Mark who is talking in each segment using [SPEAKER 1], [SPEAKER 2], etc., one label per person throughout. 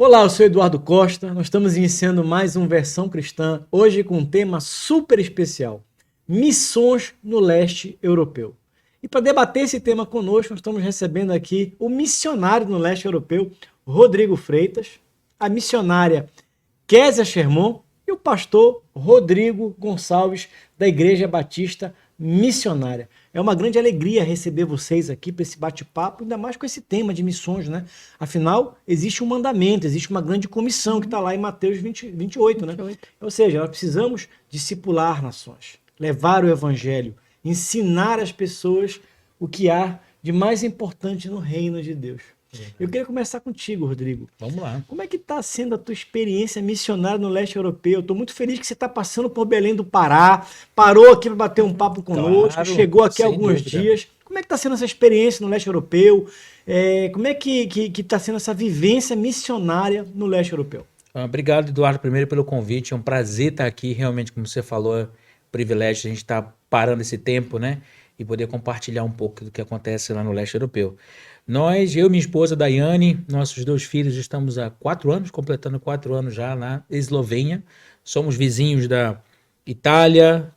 [SPEAKER 1] Olá, eu sou Eduardo Costa. Nós estamos iniciando mais um Versão Cristã, hoje com um tema super especial: missões no leste europeu. E para debater esse tema conosco, nós estamos recebendo aqui o missionário no leste europeu, Rodrigo Freitas, a missionária Késia Sherman e o pastor Rodrigo Gonçalves, da Igreja Batista Missionária. É uma grande alegria receber vocês aqui para esse bate-papo, ainda mais com esse tema de missões, né? Afinal, existe um mandamento, existe uma grande comissão que está lá em Mateus 28, né? Ou seja, nós precisamos discipular nações, levar o evangelho, ensinar as pessoas o que há de mais importante no reino de Deus. Eu queria começar contigo, Rodrigo.
[SPEAKER 2] Vamos lá.
[SPEAKER 1] Como é que está sendo a tua experiência missionária no leste europeu? Estou muito feliz que você está passando por Belém do Pará, parou aqui para bater um papo conosco,
[SPEAKER 2] Claro,
[SPEAKER 1] chegou aqui há
[SPEAKER 2] sem
[SPEAKER 1] alguns
[SPEAKER 2] dúvida.
[SPEAKER 1] dias. Como é que está sendo essa experiência no leste europeu? Como é que está sendo essa vivência missionária no leste europeu?
[SPEAKER 2] Obrigado, Eduardo, primeiro pelo convite. É um prazer estar aqui. Realmente, como você falou, é um privilégio a gente estar parando esse tempo, né? E poder compartilhar um pouco do que acontece lá no leste europeu. Eu e minha esposa, Daiane, nossos 2 filhos, estamos há 4 anos, completando 4 anos já na Eslovênia. Somos vizinhos da Itália,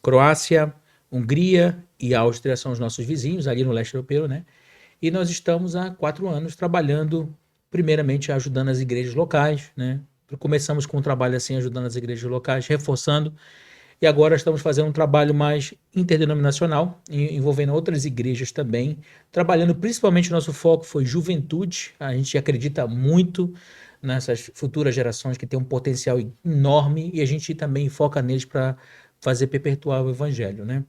[SPEAKER 2] Croácia, Hungria e Áustria são os nossos vizinhos ali no leste europeu, né? E nós estamos há 4 anos trabalhando, primeiramente ajudando as igrejas locais, né? Começamos com um trabalho assim, ajudando as igrejas locais, reforçando, e agora estamos fazendo um trabalho mais interdenominacional, envolvendo outras igrejas também, trabalhando principalmente, nosso foco foi juventude. A gente acredita muito nessas futuras gerações que têm um potencial enorme, e a gente também foca neles para fazer perpetuar o evangelho, né?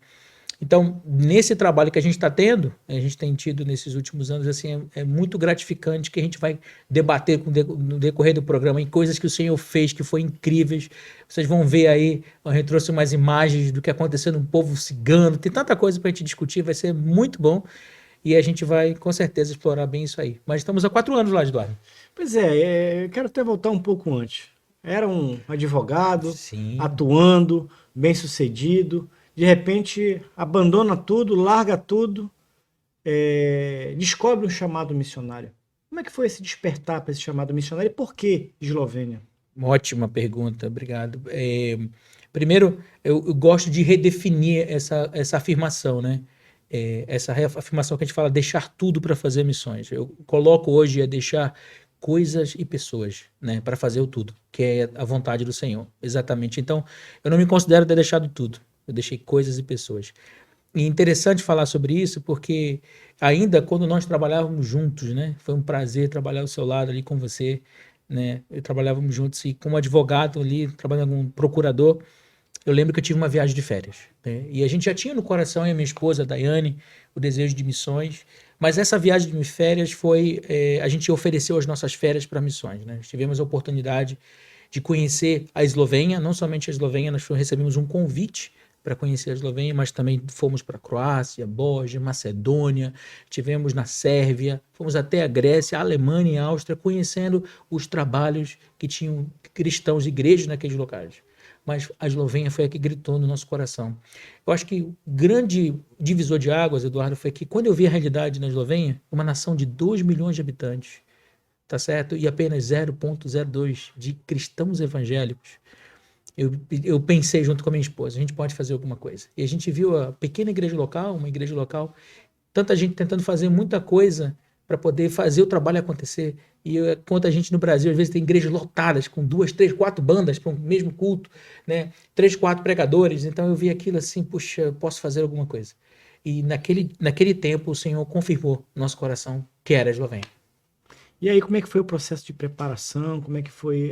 [SPEAKER 2] Então, nesse trabalho que a gente está tendo, a gente tem tido nesses últimos anos, assim, é muito gratificante, que a gente vai debater no decorrer do programa em coisas que o Senhor fez, que foram incríveis. Vocês vão ver aí, a gente trouxe umas imagens do que aconteceu no povo cigano, tem tanta coisa para a gente discutir, vai ser muito bom, e a gente vai, com certeza, explorar bem isso aí. Mas estamos há 4 anos lá, Eduardo.
[SPEAKER 1] Pois eu quero até voltar um pouco antes. Era um advogado,
[SPEAKER 2] Sim.
[SPEAKER 1] atuando, bem-sucedido, de repente abandona tudo, larga tudo, descobre um chamado missionário. Como é que foi esse despertar para esse chamado missionário e por que Eslovênia?
[SPEAKER 2] Uma ótima pergunta, obrigado. Primeiro, eu gosto de redefinir essa afirmação, né? Essa afirmação que a gente fala, deixar tudo para fazer missões. Eu coloco hoje deixar coisas e pessoas, né, para fazer o tudo, que é a vontade do Senhor, exatamente. Então, eu não me considero ter deixado tudo, eu deixei coisas e pessoas. E é interessante falar sobre isso, porque ainda quando nós trabalhávamos juntos, né, foi um prazer trabalhar ao seu lado ali com você, né, trabalhávamos juntos e como advogado ali, trabalhando como procurador, eu lembro que eu tive uma viagem de férias, né, e a gente já tinha no coração, eu e minha esposa, a Daiane, o desejo de missões, mas essa viagem de férias foi, a gente ofereceu as nossas férias para missões, né, tivemos a oportunidade de conhecer a Eslovênia, não somente a Eslovênia, nós recebemos um convite para conhecer a Eslovênia, mas também fomos para a Croácia, Bósnia, Macedônia, tivemos na Sérvia, fomos até a Grécia, a Alemanha e a Áustria, conhecendo os trabalhos que tinham cristãos e igrejas naqueles locais. Mas a Eslovênia foi a que gritou no nosso coração. Eu acho que o grande divisor de águas, Eduardo, foi que quando eu vi a realidade na Eslovênia, uma nação de 2 milhões de habitantes, tá certo? E apenas 0,02 de cristãos evangélicos, eu pensei junto com a minha esposa, a gente pode fazer alguma coisa. E a gente viu a pequena igreja local, uma igreja local, tanta gente tentando fazer muita coisa para poder fazer o trabalho acontecer. E enquanto a gente no Brasil, às vezes, tem igrejas lotadas, com 2, 3, 4 bandas para o mesmo culto, né? 3, 4 pregadores. Então eu vi aquilo assim, puxa, eu posso fazer alguma coisa. E naquele tempo o Senhor confirmou no nosso coração que era a Eslovênia.
[SPEAKER 1] E aí, como é que foi o processo de preparação? Como é que foi?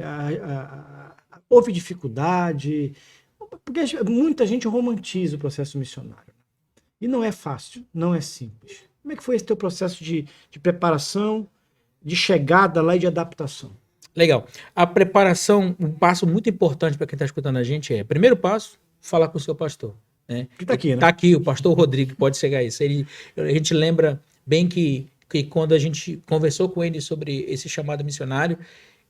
[SPEAKER 1] Houve dificuldade? Porque muita gente romantiza o processo missionário. E não é fácil, não é simples. Como é que foi esse teu processo de preparação, de chegada lá e de adaptação?
[SPEAKER 2] Legal. A preparação, um passo muito importante para quem está escutando a gente primeiro passo, falar com o seu pastor. Né?
[SPEAKER 1] Que tá aqui, né?
[SPEAKER 2] Está aqui o pastor Rodrigo, pode chegar a isso. A gente lembra bem que quando a gente conversou com ele sobre esse chamado missionário,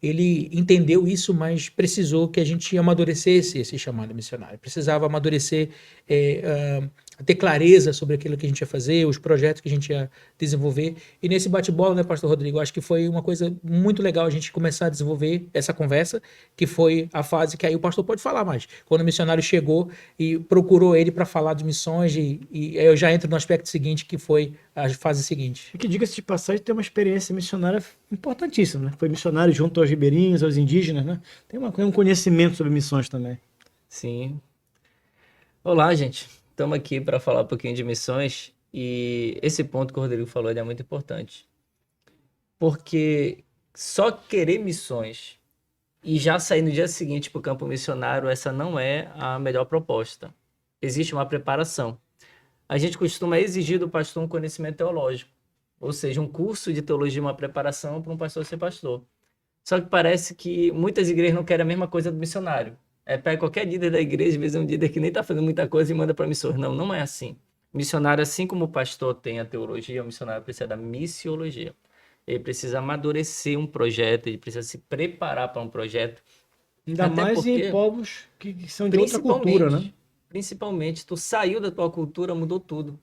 [SPEAKER 2] ele entendeu isso, mas precisou que a gente amadurecesse esse chamado missionário. Precisava amadurecer ter clareza sobre aquilo que a gente ia fazer, os projetos que a gente ia desenvolver. E nesse bate-bola, né, Pastor Rodrigo, acho que foi uma coisa muito legal a gente começar a desenvolver essa conversa, que foi a fase que aí o pastor pode falar mais. Quando o missionário chegou e procurou ele para falar de missões, e aí eu já entro no aspecto seguinte, que foi a fase seguinte.
[SPEAKER 1] E que, diga-se de passagem, tem uma experiência missionária importantíssima, né? Foi missionário junto aos ribeirinhos, aos indígenas, né? Tem um conhecimento sobre missões também.
[SPEAKER 3] Sim. Olá, gente. Estamos aqui para falar um pouquinho de missões e esse ponto que o Rodrigo falou ele é muito importante. Porque só querer missões e já sair no dia seguinte para o campo missionário, essa não é a melhor proposta. Existe uma preparação. A gente costuma exigir do pastor um conhecimento teológico, ou seja, um curso de teologia, uma preparação para um pastor ser pastor. Só que parece que muitas igrejas não querem a mesma coisa do missionário. Pega qualquer líder da igreja, às vezes é um líder que nem está fazendo muita coisa e manda para missões. Não, não é assim. Missionário, assim como o pastor tem a teologia, o missionário precisa da missiologia. Ele precisa amadurecer um projeto, ele precisa se preparar para um projeto.
[SPEAKER 1] Ainda
[SPEAKER 3] Até
[SPEAKER 1] mais em
[SPEAKER 3] porque,
[SPEAKER 1] povos que são de outra cultura, né?
[SPEAKER 3] Principalmente, tu saiu da tua cultura, mudou tudo. O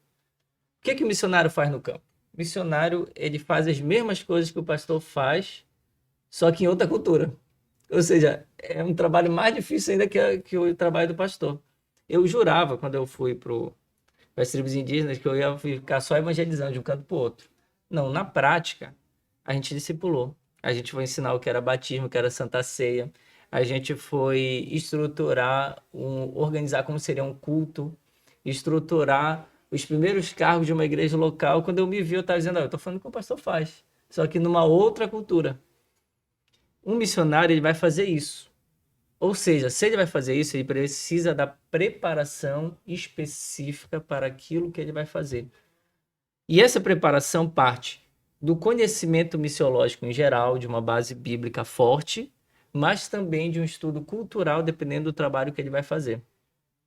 [SPEAKER 3] que o missionário faz no campo? O missionário, ele faz as mesmas coisas que o pastor faz, só que em outra cultura. Ou seja, é um trabalho mais difícil ainda que o trabalho do pastor. Eu jurava, quando eu fui para as tribos indígenas, que eu ia ficar só evangelizando de um canto para o outro. Não, na prática, a gente discipulou. A gente foi ensinar o que era batismo, o que era Santa Ceia. A gente foi estruturar, organizar como seria um culto, estruturar os primeiros cargos de uma igreja local. Quando eu me vi, eu estava dizendo, eu estou falando o que o pastor faz, só que numa outra cultura. Um missionário, ele vai fazer isso. Ou seja, se ele vai fazer isso, ele precisa da preparação específica para aquilo que ele vai fazer. E essa preparação parte do conhecimento missiológico em geral, de uma base bíblica forte, mas também de um estudo cultural, dependendo do trabalho que ele vai fazer.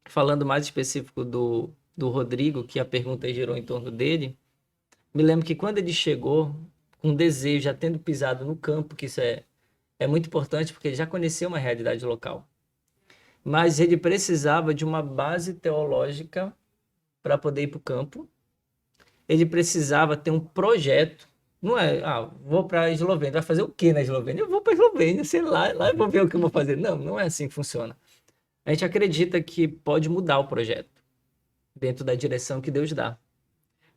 [SPEAKER 3] Falando mais específico do Rodrigo, que a pergunta girou em torno dele, me lembro que quando ele chegou, com desejo, já tendo pisado no campo, que isso é muito importante porque ele já conhecia uma realidade local. Mas ele precisava de uma base teológica para poder ir para o campo. Ele precisava ter um projeto. Não é, vou para a Eslovênia. Vai fazer o quê na Eslovênia? Eu vou para a Eslovênia, sei lá eu vou ver o que eu vou fazer. Não, não é assim que funciona. A gente acredita que pode mudar o projeto dentro da direção que Deus dá.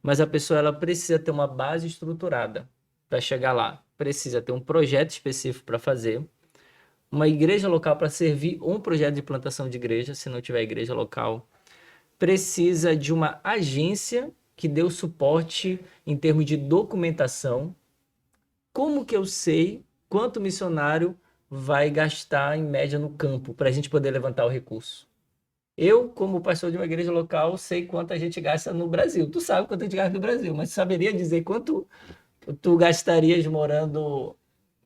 [SPEAKER 3] Mas a pessoa ela precisa ter uma base estruturada para chegar lá. Precisa ter um projeto específico para fazer, uma igreja local para servir, ou um projeto de plantação de igreja, se não tiver igreja local. Precisa de uma agência que dê o suporte em termos de documentação. Como que eu sei quanto o missionário vai gastar em média no campo para a gente poder levantar o recurso? Eu, como pastor de uma igreja local, sei quanto a gente gasta no Brasil. Tu sabe quanto a gente gasta no Brasil, mas saberia dizer quanto tu gastarias morando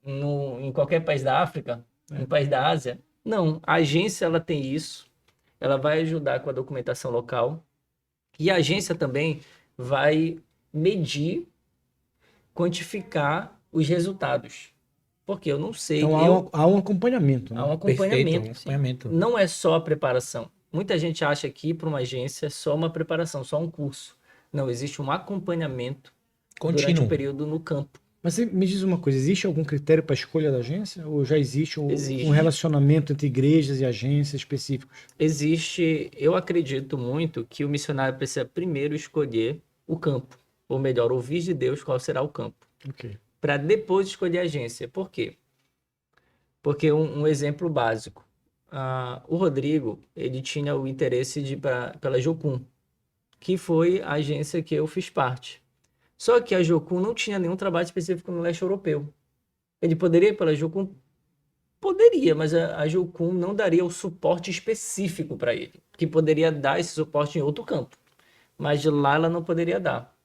[SPEAKER 3] em qualquer país da África, em país da Ásia? Não, a agência ela tem isso, ela vai ajudar com a documentação local e a agência também vai medir, quantificar os resultados. Porque eu não sei...
[SPEAKER 1] Então há um acompanhamento. Né?
[SPEAKER 3] Há um acompanhamento.
[SPEAKER 2] Perfeito, um acompanhamento.
[SPEAKER 3] Não é só a preparação. Muita gente acha que ir para uma agência é só uma preparação, só um curso. Não, existe um acompanhamento durante um período no campo.
[SPEAKER 1] Mas você me diz uma coisa, existe algum critério para a escolha da agência? Ou já existe um relacionamento entre igrejas e agências específicos?
[SPEAKER 3] Existe, eu acredito muito que o missionário precisa primeiro escolher o campo. Ou melhor, ouvir de Deus qual será o campo.
[SPEAKER 1] Okay.
[SPEAKER 3] Para depois escolher a agência. Por quê? Porque um exemplo básico. O Rodrigo, ele tinha o interesse de ir pela Jocum, que foi a agência que eu fiz parte. Só que a Jocum não tinha nenhum trabalho específico no leste europeu. Ele poderia ir pela Jocum? Poderia, mas a Jocum não daria o suporte específico para ele, que poderia dar esse suporte em outro campo. Mas de lá ela não poderia dar.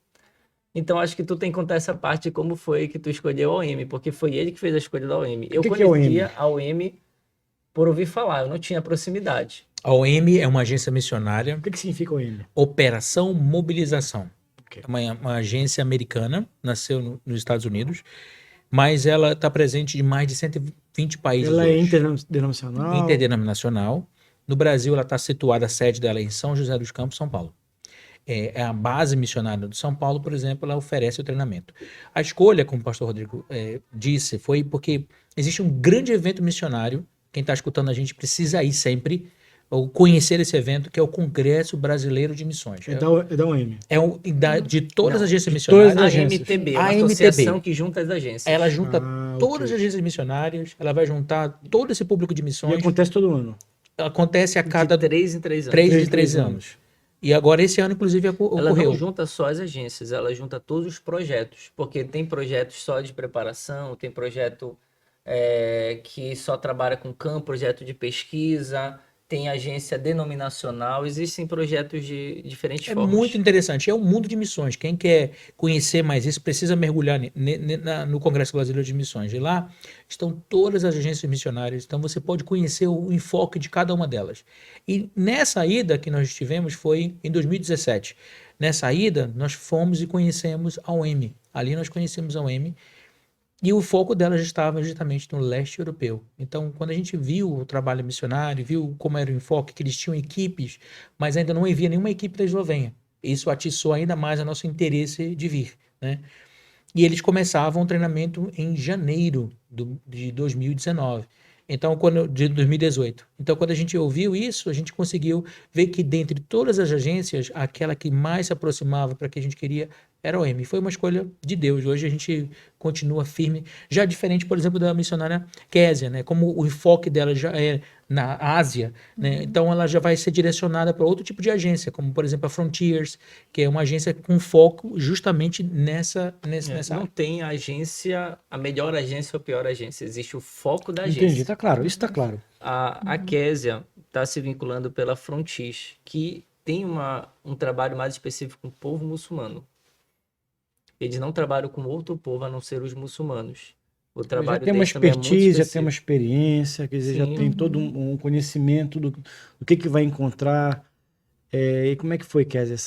[SPEAKER 3] Então acho que tu tem que contar essa parte de como foi que tu escolheu a OM, porque foi ele que fez a escolha da OM. Eu conhecia a OM por ouvir falar, eu não tinha proximidade.
[SPEAKER 2] A OM é uma agência missionária.
[SPEAKER 1] O que significa OM?
[SPEAKER 2] Operação Mobilização. Okay. É uma agência americana, nasceu nos Estados Unidos, mas ela está presente em mais de 120 países.
[SPEAKER 1] Ela
[SPEAKER 2] hoje.
[SPEAKER 1] É interdenominacional?
[SPEAKER 2] Interdenominacional. No Brasil, ela está situada, a sede dela é em São José dos Campos, São Paulo. é a base missionária do São Paulo, por exemplo, ela oferece o treinamento. A escolha, como o pastor Rodrigo disse, foi porque existe um grande evento missionário, quem está escutando a gente precisa ir sempre, ou conhecer esse evento, que é o Congresso Brasileiro de Missões.
[SPEAKER 1] É da UEM.
[SPEAKER 2] De todas
[SPEAKER 3] Não,
[SPEAKER 2] as agências
[SPEAKER 1] de
[SPEAKER 2] missionárias.
[SPEAKER 1] todas
[SPEAKER 3] A
[SPEAKER 1] as agências.
[SPEAKER 3] MTB, é
[SPEAKER 2] A
[SPEAKER 3] uma
[SPEAKER 2] MTB.
[SPEAKER 3] associação que junta as agências.
[SPEAKER 2] Ela junta todas
[SPEAKER 1] ok.
[SPEAKER 2] as agências missionárias, ela vai juntar todo esse público de
[SPEAKER 1] E
[SPEAKER 2] missões.
[SPEAKER 1] acontece todo ano.
[SPEAKER 2] Acontece a cada
[SPEAKER 3] De 3 em 3 anos.
[SPEAKER 2] 3 de
[SPEAKER 1] Três
[SPEAKER 2] 3 anos. E agora esse ano, inclusive,
[SPEAKER 3] Ela
[SPEAKER 2] ocorreu.
[SPEAKER 3] não junta só as agências, ela junta todos os projetos, porque tem projetos só de preparação, tem projeto que só trabalha com campo, projeto de pesquisa, tem agência denominacional, existem projetos de diferentes
[SPEAKER 2] É
[SPEAKER 3] formas.
[SPEAKER 2] muito interessante. É um mundo de missões. Quem quer conhecer mais isso precisa mergulhar no Congresso Brasileiro de Missões. E lá estão todas as agências missionárias. Então você pode conhecer o enfoque de cada uma delas. E nessa ida que nós tivemos foi em 2017. Nessa ida nós fomos e conhecemos a UEM. Ali nós conhecemos a UEM. E o foco dela já estava justamente no leste europeu. Então, quando a gente viu o trabalho missionário, viu como era o enfoque, que eles tinham equipes, mas ainda não havia nenhuma equipe da Eslovênia. Isso atiçou ainda mais o nosso interesse de vir, né? E eles começavam o treinamento em janeiro de 2019. Então, de 2018. Então, quando a gente ouviu isso, a gente conseguiu ver que dentre todas as agências, aquela que mais se aproximava para que a gente queria era a OEM. Foi uma escolha de Deus. Hoje a gente continua firme. Já diferente, por exemplo, da missionária Késia, né? Como o enfoque dela já é na Ásia, né? Então ela já vai ser direcionada para outro tipo de agência, como por exemplo a Frontiers, que é uma agência com foco justamente nessa
[SPEAKER 3] Não
[SPEAKER 2] área.
[SPEAKER 3] tem agência, a melhor agência ou a pior agência, existe o foco da agência.
[SPEAKER 1] Entendi, tá claro, isso tá claro.
[SPEAKER 3] A Késia está se vinculando pela Frontis, que tem um trabalho mais específico com o povo muçulmano. Eles não trabalham com outro povo a não ser os muçulmanos. O trabalho
[SPEAKER 1] Já tem uma
[SPEAKER 3] deles também é muito
[SPEAKER 1] expertise, já tem uma
[SPEAKER 3] específico.
[SPEAKER 1] experiência, quer dizer, já
[SPEAKER 3] Sim.
[SPEAKER 1] tem todo um conhecimento do que vai encontrar. E como é que foi, Kézia,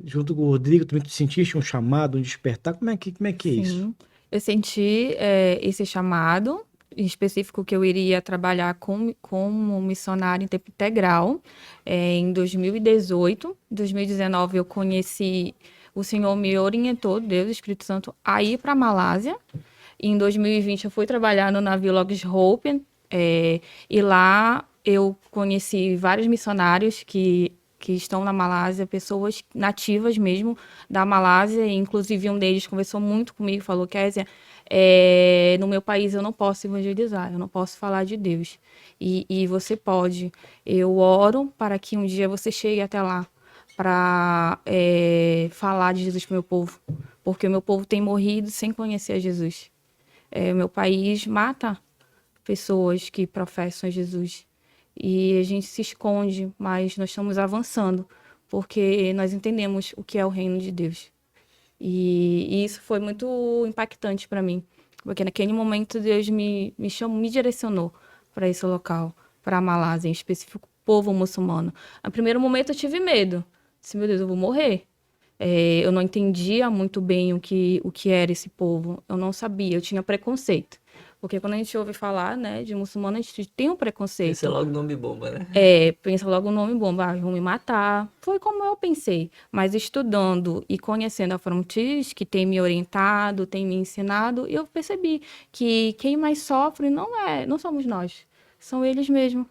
[SPEAKER 1] junto com o Rodrigo, também tu sentiste um chamado, um despertar? Como é que é isso?
[SPEAKER 4] Sim, eu senti esse chamado, em específico que eu iria trabalhar como missionária em tempo integral em 2018. Em 2019 eu conheci, o Senhor me orientou, Deus, Espírito Santo, a ir para a Malásia. Em 2020 eu fui trabalhar no navio Logs Hope e lá eu conheci vários missionários que estão na Malásia, pessoas nativas mesmo da Malásia, e inclusive um deles conversou muito comigo, falou, Kézia, no meu país eu não posso evangelizar, eu não posso falar de Deus, e você pode. Eu oro para que um dia você chegue até lá, para falar de Jesus para o meu povo, porque o meu povo tem morrido sem conhecer a Jesus. O meu país mata pessoas que professam Jesus. E a gente se esconde, mas nós estamos avançando, porque nós entendemos o que é o reino de Deus. E isso foi muito impactante para mim, porque naquele momento Deus me chamou, me direcionou para esse local, para a Malásia, em específico, povo muçulmano. No primeiro momento eu tive medo, disse, meu Deus, eu vou morrer. Eu não entendia muito bem o que era esse povo, eu não sabia, eu tinha preconceito. Porque quando a gente ouve falar, né, de muçulmano, a gente tem um preconceito.
[SPEAKER 3] Esse é logo nome bomba, né?
[SPEAKER 4] Pensa logo o nome bomba, vão me matar. Foi como eu pensei. Mas estudando e conhecendo a Frontis, que tem me orientado, tem me ensinado, eu percebi que quem mais sofre não somos nós, são eles mesmos.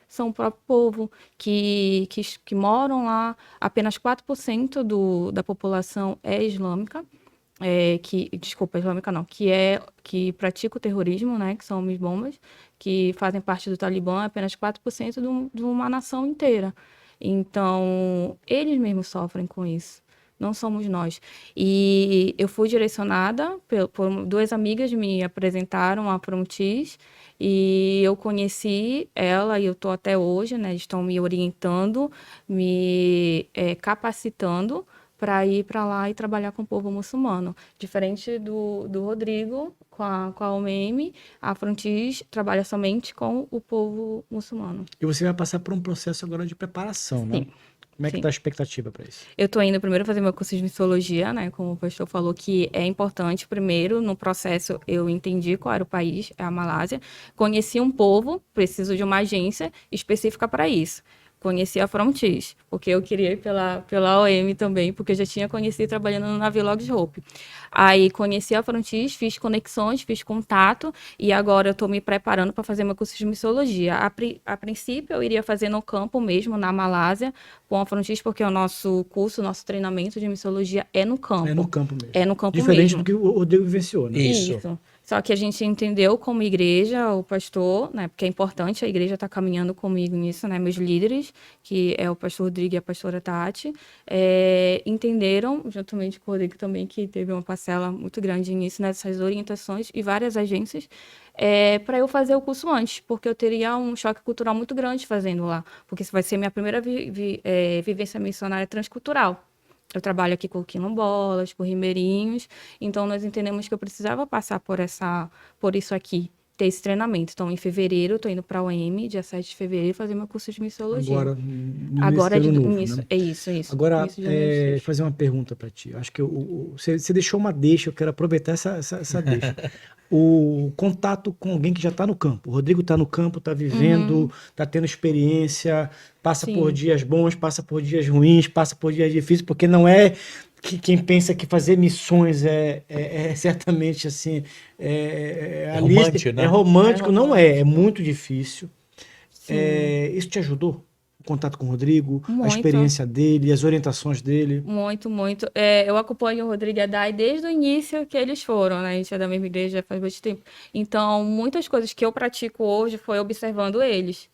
[SPEAKER 4] São o próprio povo que moram lá. Apenas 4% da população é islâmica. Desculpa, islâmica não, que pratica o terrorismo, né, que são homens-bombas, que fazem parte do Talibã, é apenas 4% de uma nação inteira. Então, eles mesmos sofrem com isso, não somos nós. E eu fui direcionada por duas amigas, me apresentaram a Frontis, e eu conheci ela, e eu estou até hoje, né, estão me orientando, me capacitando, para ir para lá e trabalhar com o povo muçulmano. Diferente do Rodrigo, com a UMM, a Frontis trabalha somente com o povo muçulmano.
[SPEAKER 1] E você vai passar por um processo agora de preparação, né?
[SPEAKER 4] Sim.
[SPEAKER 1] Como é que
[SPEAKER 4] Sim.
[SPEAKER 1] está a expectativa para isso?
[SPEAKER 4] Eu estou indo primeiro fazer meu curso de missologia, né? Como o pastor falou, que é importante. Primeiro, no processo, eu entendi qual era o país, é a Malásia. Conheci um povo, preciso de uma agência específica para isso. Conheci a Frontis, porque eu queria ir pela OM também, porque eu já tinha conhecido trabalhando no Navilogs Hope. Aí conheci a Frontis, fiz conexões, fiz contato, e agora eu estou me preparando para fazer meu curso de missologia. A princípio, eu iria fazer no campo mesmo, na Malásia, com a Frontis, porque o nosso curso, o nosso treinamento de missologia é no campo.
[SPEAKER 1] É no campo mesmo.
[SPEAKER 4] É no campo
[SPEAKER 1] Diferente
[SPEAKER 4] mesmo.
[SPEAKER 1] do que o Rodrigo vivenciou, né?
[SPEAKER 2] Isso.
[SPEAKER 4] Só que a gente entendeu como igreja, o pastor, né? Porque é importante, a igreja está caminhando comigo nisso, né? Meus líderes, que é o pastor Rodrigo e a pastora Tati, entenderam, juntamente com o Rodrigo também, que teve uma parcela muito grande nisso, nessas orientações, e várias agências, para eu fazer o curso antes, porque eu teria um choque cultural muito grande fazendo lá. Porque isso vai ser minha primeira vivência missionária transcultural. Eu trabalho aqui com quilombolas, com ribeirinhos, então nós entendemos que eu precisava passar por isso aqui, ter esse treinamento. Então, em fevereiro, eu estou indo para a UEM, dia 7 de fevereiro, fazer meu curso de missiologia.
[SPEAKER 1] Agora, no novo,
[SPEAKER 4] isso,
[SPEAKER 1] né?
[SPEAKER 4] é isso.
[SPEAKER 1] Agora,
[SPEAKER 4] Início de 2016.
[SPEAKER 1] fazer uma pergunta para ti. Acho que você deixou uma deixa, eu quero aproveitar essa deixa. O contato com alguém que já está no campo. O Rodrigo está no campo, está vivendo, está tendo experiência, passa
[SPEAKER 4] Sim.
[SPEAKER 1] por dias bons, passa por dias ruins, passa por dias difíceis, porque não é que quem pensa que fazer missões é certamente assim.
[SPEAKER 2] Romântico, né?
[SPEAKER 1] É romântico, não é. É
[SPEAKER 4] romântico.
[SPEAKER 1] muito difícil.
[SPEAKER 4] Sim.
[SPEAKER 1] Isso te ajudou? O contato com o Rodrigo, a
[SPEAKER 4] Muito.
[SPEAKER 1] experiência dele, as orientações dele.
[SPEAKER 4] Muito, muito. Eu acompanho o Rodrigo e a Dai desde o início que eles foram, né? A gente é da mesma igreja faz bastante tempo. Então, muitas coisas que eu pratico hoje foi observando eles.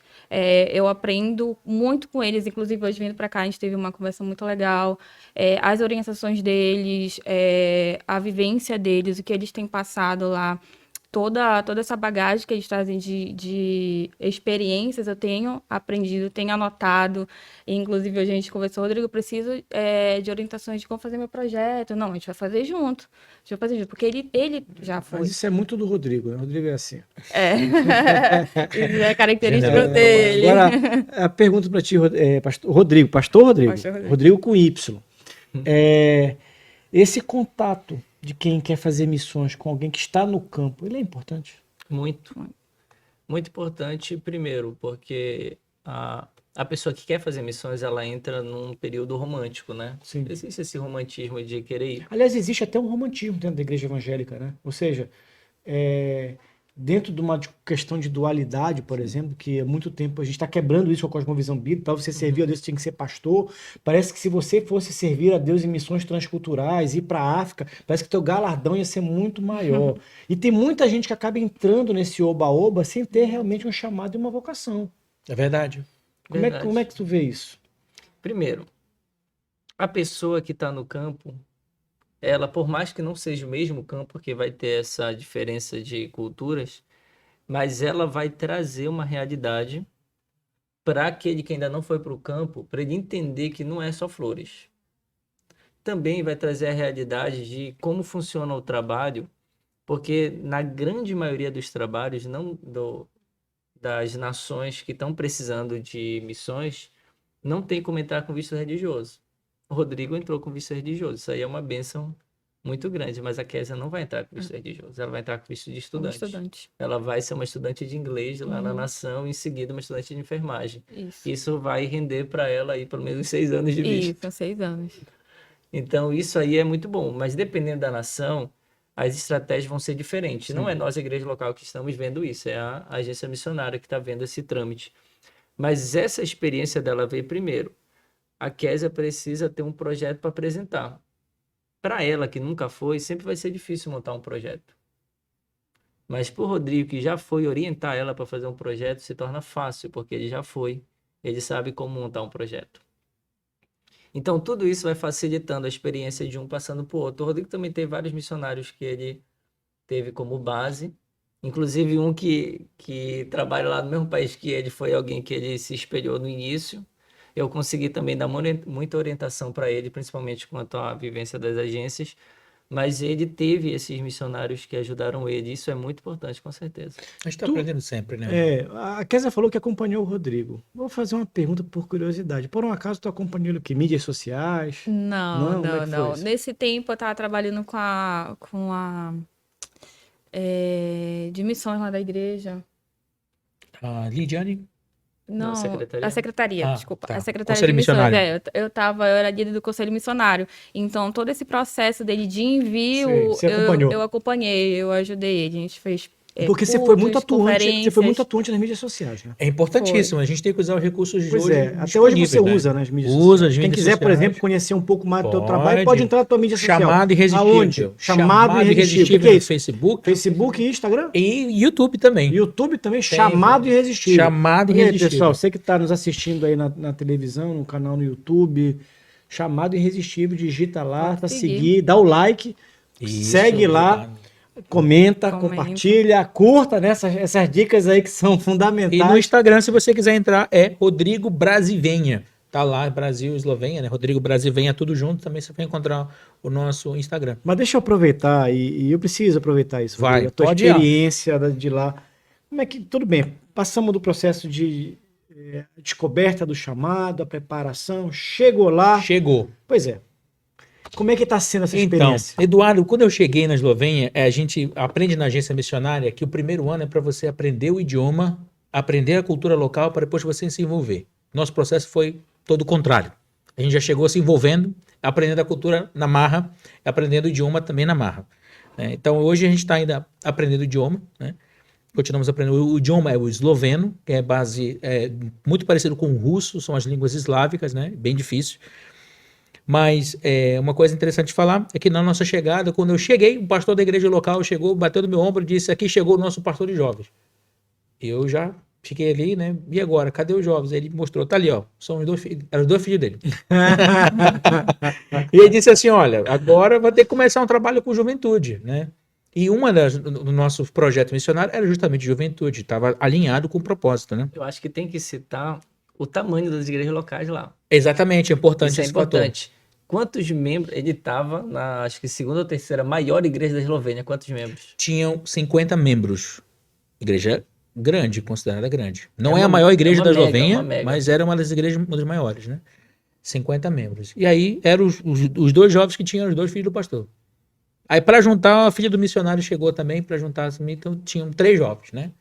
[SPEAKER 4] Eu aprendo muito com eles, inclusive hoje vindo para cá, a gente teve uma conversa muito legal. As orientações deles, a vivência deles, o que eles têm passado lá. Toda essa bagagem que eles trazem de experiências, eu tenho aprendido, tenho anotado. E, inclusive, a gente conversou, Rodrigo, eu preciso de orientações de como fazer meu projeto. Não, a gente vai fazer junto. A gente vai fazer junto, porque ele já foi.
[SPEAKER 1] Mas isso é muito do Rodrigo, né? O Rodrigo é assim.
[SPEAKER 4] Isso é característica
[SPEAKER 2] General.
[SPEAKER 4] dele.
[SPEAKER 1] Agora, a pergunta para ti, pastor Rodrigo. Pastor Rodrigo?
[SPEAKER 4] Pastor Rodrigo.
[SPEAKER 1] Rodrigo com Y. Esse contato de quem quer fazer missões com alguém que está no campo, ele é importante?
[SPEAKER 3] Muito. Muito importante, primeiro, porque a pessoa que quer fazer missões, ela entra num período romântico, né?
[SPEAKER 1] Sim.
[SPEAKER 3] Existe esse romantismo de querer ir.
[SPEAKER 1] Aliás, existe até um romantismo dentro da igreja evangélica, né? Ou seja, dentro de uma questão de dualidade, por exemplo, que há muito tempo a gente está quebrando isso com a cosmovisão bíblica, para você servir a Deus você tinha que ser pastor. Parece que se você fosse servir a Deus em missões transculturais, ir para a África, parece que teu galardão ia ser muito maior. E tem muita gente que acaba entrando nesse oba-oba sem ter realmente um chamado e uma vocação.
[SPEAKER 2] É verdade.
[SPEAKER 1] Como é que tu vê isso?
[SPEAKER 3] Primeiro, a pessoa que está no campo, ela, por mais que não seja o mesmo campo, porque vai ter essa diferença de culturas, mas ela vai trazer uma realidade para aquele que ainda não foi para o campo, para ele entender que não é só flores. Também vai trazer a realidade de como funciona o trabalho, porque na grande maioria dos trabalhos, das nações que estão precisando de missões, não tem como entrar com visto religioso. O Rodrigo entrou com visto religioso. Isso aí é uma bênção muito grande, mas a Kézia não vai entrar com visto religioso. Ela vai entrar com visto de estudante. Ela vai ser uma estudante de inglês lá na nação, em seguida uma estudante de enfermagem. Isso vai render para ela aí pelo menos 6 anos de visto.
[SPEAKER 4] Isso, 6 anos.
[SPEAKER 3] Então, isso aí é muito bom. Mas dependendo da nação, as estratégias vão ser diferentes.
[SPEAKER 1] Sim.
[SPEAKER 3] Não é nós, a igreja local, que estamos vendo isso. É a agência missionária que está vendo esse trâmite. Mas essa experiência dela veio primeiro. A Kézia precisa ter um projeto para apresentar. Para ela, que nunca foi, sempre vai ser difícil montar um projeto. Mas para o Rodrigo, que já foi, orientar ela para fazer um projeto se torna fácil, porque ele já foi. Ele sabe como montar um projeto. Então, tudo isso vai facilitando a experiência de um passando para o outro. O Rodrigo também teve vários missionários que ele teve como base. Inclusive um que trabalha lá no mesmo país que ele, foi alguém que ele se espelhou no início. Eu consegui também dar muita orientação para ele, principalmente quanto à vivência das agências. Mas ele teve esses missionários que ajudaram ele. Isso é muito importante, com certeza.
[SPEAKER 2] A gente está aprendendo sempre, né?
[SPEAKER 1] A Kézia falou que acompanhou o Rodrigo. Vou fazer uma pergunta por curiosidade. Por um acaso, tu acompanhou ele o quê? Mídias sociais?
[SPEAKER 4] Não.
[SPEAKER 1] Como é que foi isso?
[SPEAKER 4] Nesse tempo eu estava trabalhando com a de missões lá da igreja.
[SPEAKER 2] A Lidiane,
[SPEAKER 4] Não,
[SPEAKER 3] secretaria?
[SPEAKER 4] a secretaria,
[SPEAKER 2] Ah,
[SPEAKER 4] desculpa.
[SPEAKER 2] tá.
[SPEAKER 4] A secretaria
[SPEAKER 2] Conselho
[SPEAKER 4] de missões.
[SPEAKER 2] missionário.
[SPEAKER 4] Eu era líder do conselho missionário. Então, todo esse processo dele de envio,
[SPEAKER 1] Sim, você acompanhou.
[SPEAKER 4] eu acompanhei, eu ajudei. A gente fez
[SPEAKER 1] Porque você foi muito
[SPEAKER 4] cultos,
[SPEAKER 1] atuante, você foi muito
[SPEAKER 4] conferências.
[SPEAKER 1] atuante nas mídias sociais, né?
[SPEAKER 2] É importantíssimo, a gente tem que usar os recursos de
[SPEAKER 1] Pois
[SPEAKER 2] hoje
[SPEAKER 1] é, até hoje você
[SPEAKER 2] disponíveis, né?
[SPEAKER 1] usa nas mídias
[SPEAKER 2] Usa
[SPEAKER 1] sociais.
[SPEAKER 2] as
[SPEAKER 1] Quem
[SPEAKER 2] mídias
[SPEAKER 1] quiser, por
[SPEAKER 2] sociais.
[SPEAKER 1] exemplo, conhecer um pouco mais do teu trabalho,
[SPEAKER 2] Pode.
[SPEAKER 1] pode entrar na tua mídia social.
[SPEAKER 2] Chamado Irresistível.
[SPEAKER 1] Aonde? Chamado Irresistível. O que é
[SPEAKER 2] no
[SPEAKER 1] isso?
[SPEAKER 2] Facebook
[SPEAKER 1] Facebook e Instagram?
[SPEAKER 2] e YouTube também.
[SPEAKER 1] YouTube também, Chamado Irresistível.
[SPEAKER 2] Chamado
[SPEAKER 1] E aí,
[SPEAKER 2] Irresistível.
[SPEAKER 1] pessoal, você que está nos assistindo aí na televisão, no canal no YouTube, Chamado Irresistível, digita lá
[SPEAKER 4] Pode
[SPEAKER 1] para
[SPEAKER 4] seguir.
[SPEAKER 1] seguir, dá o like,
[SPEAKER 2] Isso,
[SPEAKER 1] segue lá,
[SPEAKER 2] obrigado.
[SPEAKER 1] comenta,
[SPEAKER 4] Comenta.
[SPEAKER 1] compartilha, curta essas dicas aí que são
[SPEAKER 2] E no
[SPEAKER 1] fundamentais.
[SPEAKER 2] Instagram, se você quiser entrar, é Rodrigo Brasivenha. Tá lá, Brasil, Eslovênia, né? Rodrigo Brasivenha, tudo junto. Também você vai encontrar o nosso Instagram.
[SPEAKER 1] Mas deixa eu aproveitar, e eu preciso aproveitar isso,
[SPEAKER 2] Vai,
[SPEAKER 1] Rodrigo, a tua
[SPEAKER 2] pode ir, ó.
[SPEAKER 1] experiência de lá. Como é que, tudo bem, passamos do processo de descoberta do chamado, a preparação, chegou lá.
[SPEAKER 2] Chegou.
[SPEAKER 1] Pois é. Como é que está sendo essa
[SPEAKER 2] Então,
[SPEAKER 1] experiência?
[SPEAKER 2] Eduardo, quando eu cheguei na Eslovênia, a gente aprende na agência missionária que o primeiro ano é para você aprender o idioma, aprender a cultura local, para depois você se envolver. Nosso processo foi todo o contrário. A gente já chegou se envolvendo, aprendendo a cultura na marra, aprendendo o idioma também na marra. Né? Então, hoje a gente está ainda aprendendo o idioma, né? Continuamos aprendendo. O idioma é o esloveno, que é muito parecido com o russo, são as línguas eslávicas, né? Bem difícil. Mas uma coisa interessante de falar é que na nossa chegada, quando eu cheguei, o pastor da igreja local chegou, bateu no meu ombro e disse: aqui chegou o nosso pastor de jovens. Eu já fiquei ali, né? E agora? Cadê os jovens? Ele mostrou, tá ali, ó. São os dois filhos, eram os dois filhos dele. E ele disse assim: olha, agora vai ter que começar um trabalho com juventude, né? E do nosso projeto missionário era justamente juventude, estava alinhado com o propósito, né?
[SPEAKER 3] Eu acho que tem que citar o tamanho das igrejas locais lá.
[SPEAKER 2] Exatamente, é importante
[SPEAKER 3] Isso é
[SPEAKER 2] esse fator.
[SPEAKER 3] importante. Quantos membros? Ele estava na, acho que segunda ou terceira maior igreja da Eslovênia. Quantos membros?
[SPEAKER 2] Tinham 50 membros. Igreja grande, considerada grande. Não
[SPEAKER 3] É
[SPEAKER 2] é a
[SPEAKER 3] uma-
[SPEAKER 2] maior
[SPEAKER 3] é
[SPEAKER 2] igreja
[SPEAKER 3] uma
[SPEAKER 2] da
[SPEAKER 3] mega,
[SPEAKER 2] Eslovênia,
[SPEAKER 3] uma mega.
[SPEAKER 2] mas era uma das igrejas uma das maiores, né? 50 membros. E aí eram os dois jovens que tinham os dois filhos do pastor. Aí para juntar, a filha do missionário chegou também para juntar, assim, então tinham 3 jovens, né?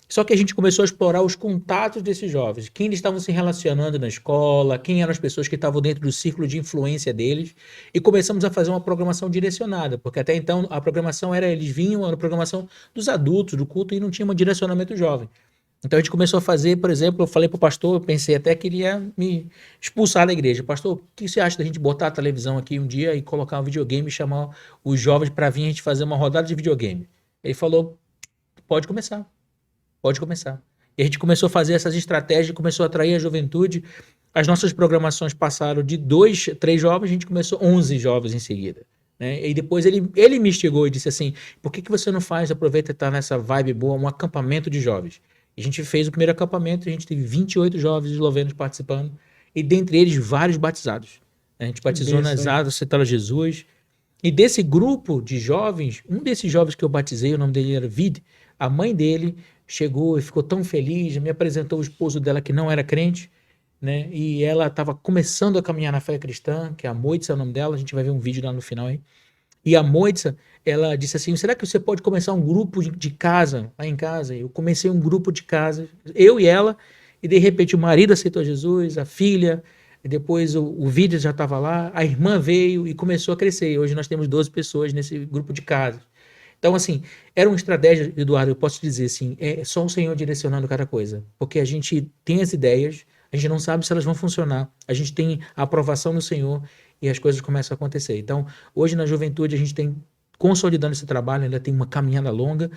[SPEAKER 2] Só que a gente começou a explorar os contatos desses jovens, quem eles estavam se relacionando na escola, quem eram as pessoas que estavam dentro do círculo de influência deles, e começamos a fazer uma programação direcionada, porque até então a programação era a programação dos adultos, do culto, e não tinha um direcionamento jovem. Então a gente começou a fazer, por exemplo, eu falei para o pastor, eu pensei até que ele ia me expulsar da igreja. Pastor, o que você acha da gente botar a televisão aqui um dia e colocar um videogame e chamar os jovens para vir a gente fazer uma rodada de videogame? Ele falou, pode começar. Pode começar. E a gente começou a fazer essas estratégias, começou a atrair a juventude. As nossas programações passaram de 2, 3 jovens, a gente começou 11 jovens em seguida. Né? E depois ele me instigou e disse assim, por que você não faz, aproveita e está nessa vibe boa, um acampamento de jovens? E a gente fez o primeiro acampamento, a gente teve 28 jovens eslovenos participando, e dentre eles vários batizados. A gente batizou nas águas, aceitaram Jesus. E desse grupo de jovens, um desses jovens que eu batizei, o nome dele era Vid, a mãe dele chegou e ficou tão feliz, me apresentou o esposo dela que não era crente, né? E ela estava começando a caminhar na fé cristã, que é a Moitza, é o nome dela, a gente vai ver um vídeo lá no final aí. E a Moitza, ela disse assim, será que você pode começar um grupo de casa, lá em casa? Eu comecei um grupo de casa, eu e ela, e de repente o marido aceitou Jesus, a filha, e depois o vídeo já estava lá, a irmã veio e começou a crescer. E hoje nós temos 12 pessoas nesse grupo de casa. Então, assim, era uma estratégia, Eduardo, eu posso te dizer assim, é só o Senhor direcionando cada coisa. Porque a gente tem as ideias, a gente não sabe se elas vão funcionar, a gente tem a aprovação no Senhor e as coisas começam a acontecer. Então, hoje na juventude a gente tem, consolidando esse trabalho, ainda tem uma caminhada longa.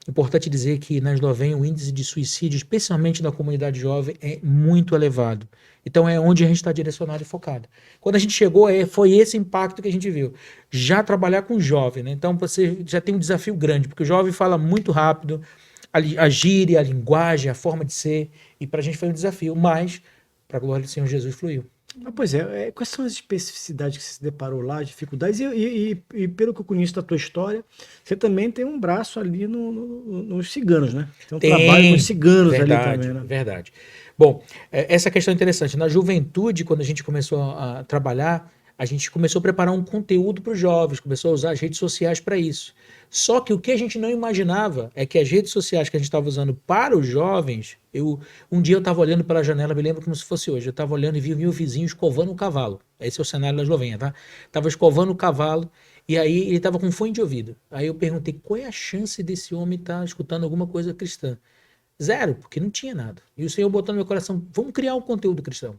[SPEAKER 2] Importante dizer que na Eslovênia o índice de suicídio, especialmente na comunidade jovem, é muito elevado. Então é onde a gente está direcionado e focado. Quando a gente chegou, foi esse impacto que a gente viu. Já trabalhar com jovem, né? Então você já tem um desafio grande, porque o jovem fala muito rápido, a gíria, a linguagem, a forma de ser, e para a gente foi um desafio, mas para a glória do Senhor Jesus fluiu.
[SPEAKER 1] Pois é, quais são as especificidades que você se deparou lá, as dificuldades? E pelo que eu conheço da tua história, você também tem um braço ali nos ciganos, né? Tem um trabalho com os ciganos ali também, né? Verdade.
[SPEAKER 2] Bom, essa questão é interessante. Na juventude, quando a gente começou a trabalhar, a gente começou a preparar um conteúdo para os jovens, começou a usar as redes sociais para isso. Só que o que a gente não imaginava é que as redes sociais que a gente estava usando para os jovens, um dia eu estava olhando pela janela, me lembro como se fosse hoje, eu estava olhando e vi o meu vizinho escovando um cavalo. Esse é o cenário da Eslovênia, tá? Estava escovando o cavalo e aí ele estava com fone de ouvido. Aí eu perguntei, qual é a chance desse homem estar escutando alguma coisa cristã? Zero, porque não tinha nada. E o Senhor botou no meu coração, vamos criar um conteúdo cristão.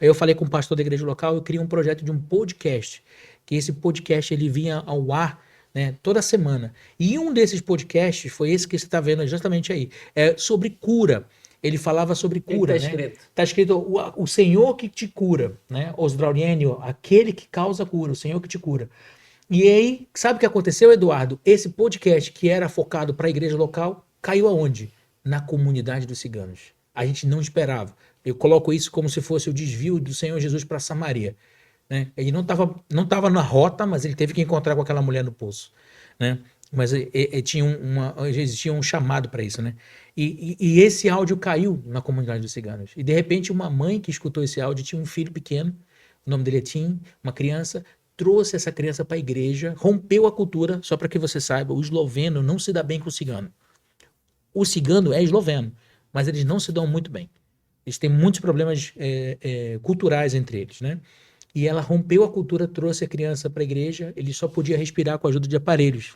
[SPEAKER 2] Aí eu falei com o pastor da igreja local, eu criei um projeto de um podcast, que esse podcast ele vinha ao ar, né, toda semana. E um desses podcasts foi esse que você está vendo justamente aí, sobre cura. Ele falava sobre cura,
[SPEAKER 3] Tá
[SPEAKER 2] né?
[SPEAKER 3] escrito?
[SPEAKER 2] Está escrito o Senhor que te cura, né? Osdraulienio, aquele que causa cura, o Senhor que te cura. E aí, sabe o que aconteceu, Eduardo? Esse podcast que era focado para a igreja local, caiu aonde? Na comunidade dos ciganos. A gente não esperava. Eu coloco isso como se fosse o desvio do Senhor Jesus para Samaria, né? Ele não tava na rota, mas ele teve que encontrar com aquela mulher no poço, né? Mas existia um chamado para isso, né? E esse áudio caiu na comunidade dos ciganos. E de repente uma mãe que escutou esse áudio tinha um filho pequeno, o nome dele é Tim, uma criança, trouxe essa criança para a igreja, rompeu a cultura, só para que você saiba, o esloveno não se dá bem com o cigano. O cigano é esloveno, mas eles não se dão muito bem. Eles têm muitos problemas culturais entre eles, né? E ela rompeu a cultura, trouxe a criança para a igreja, ele só podia respirar com a ajuda de aparelhos.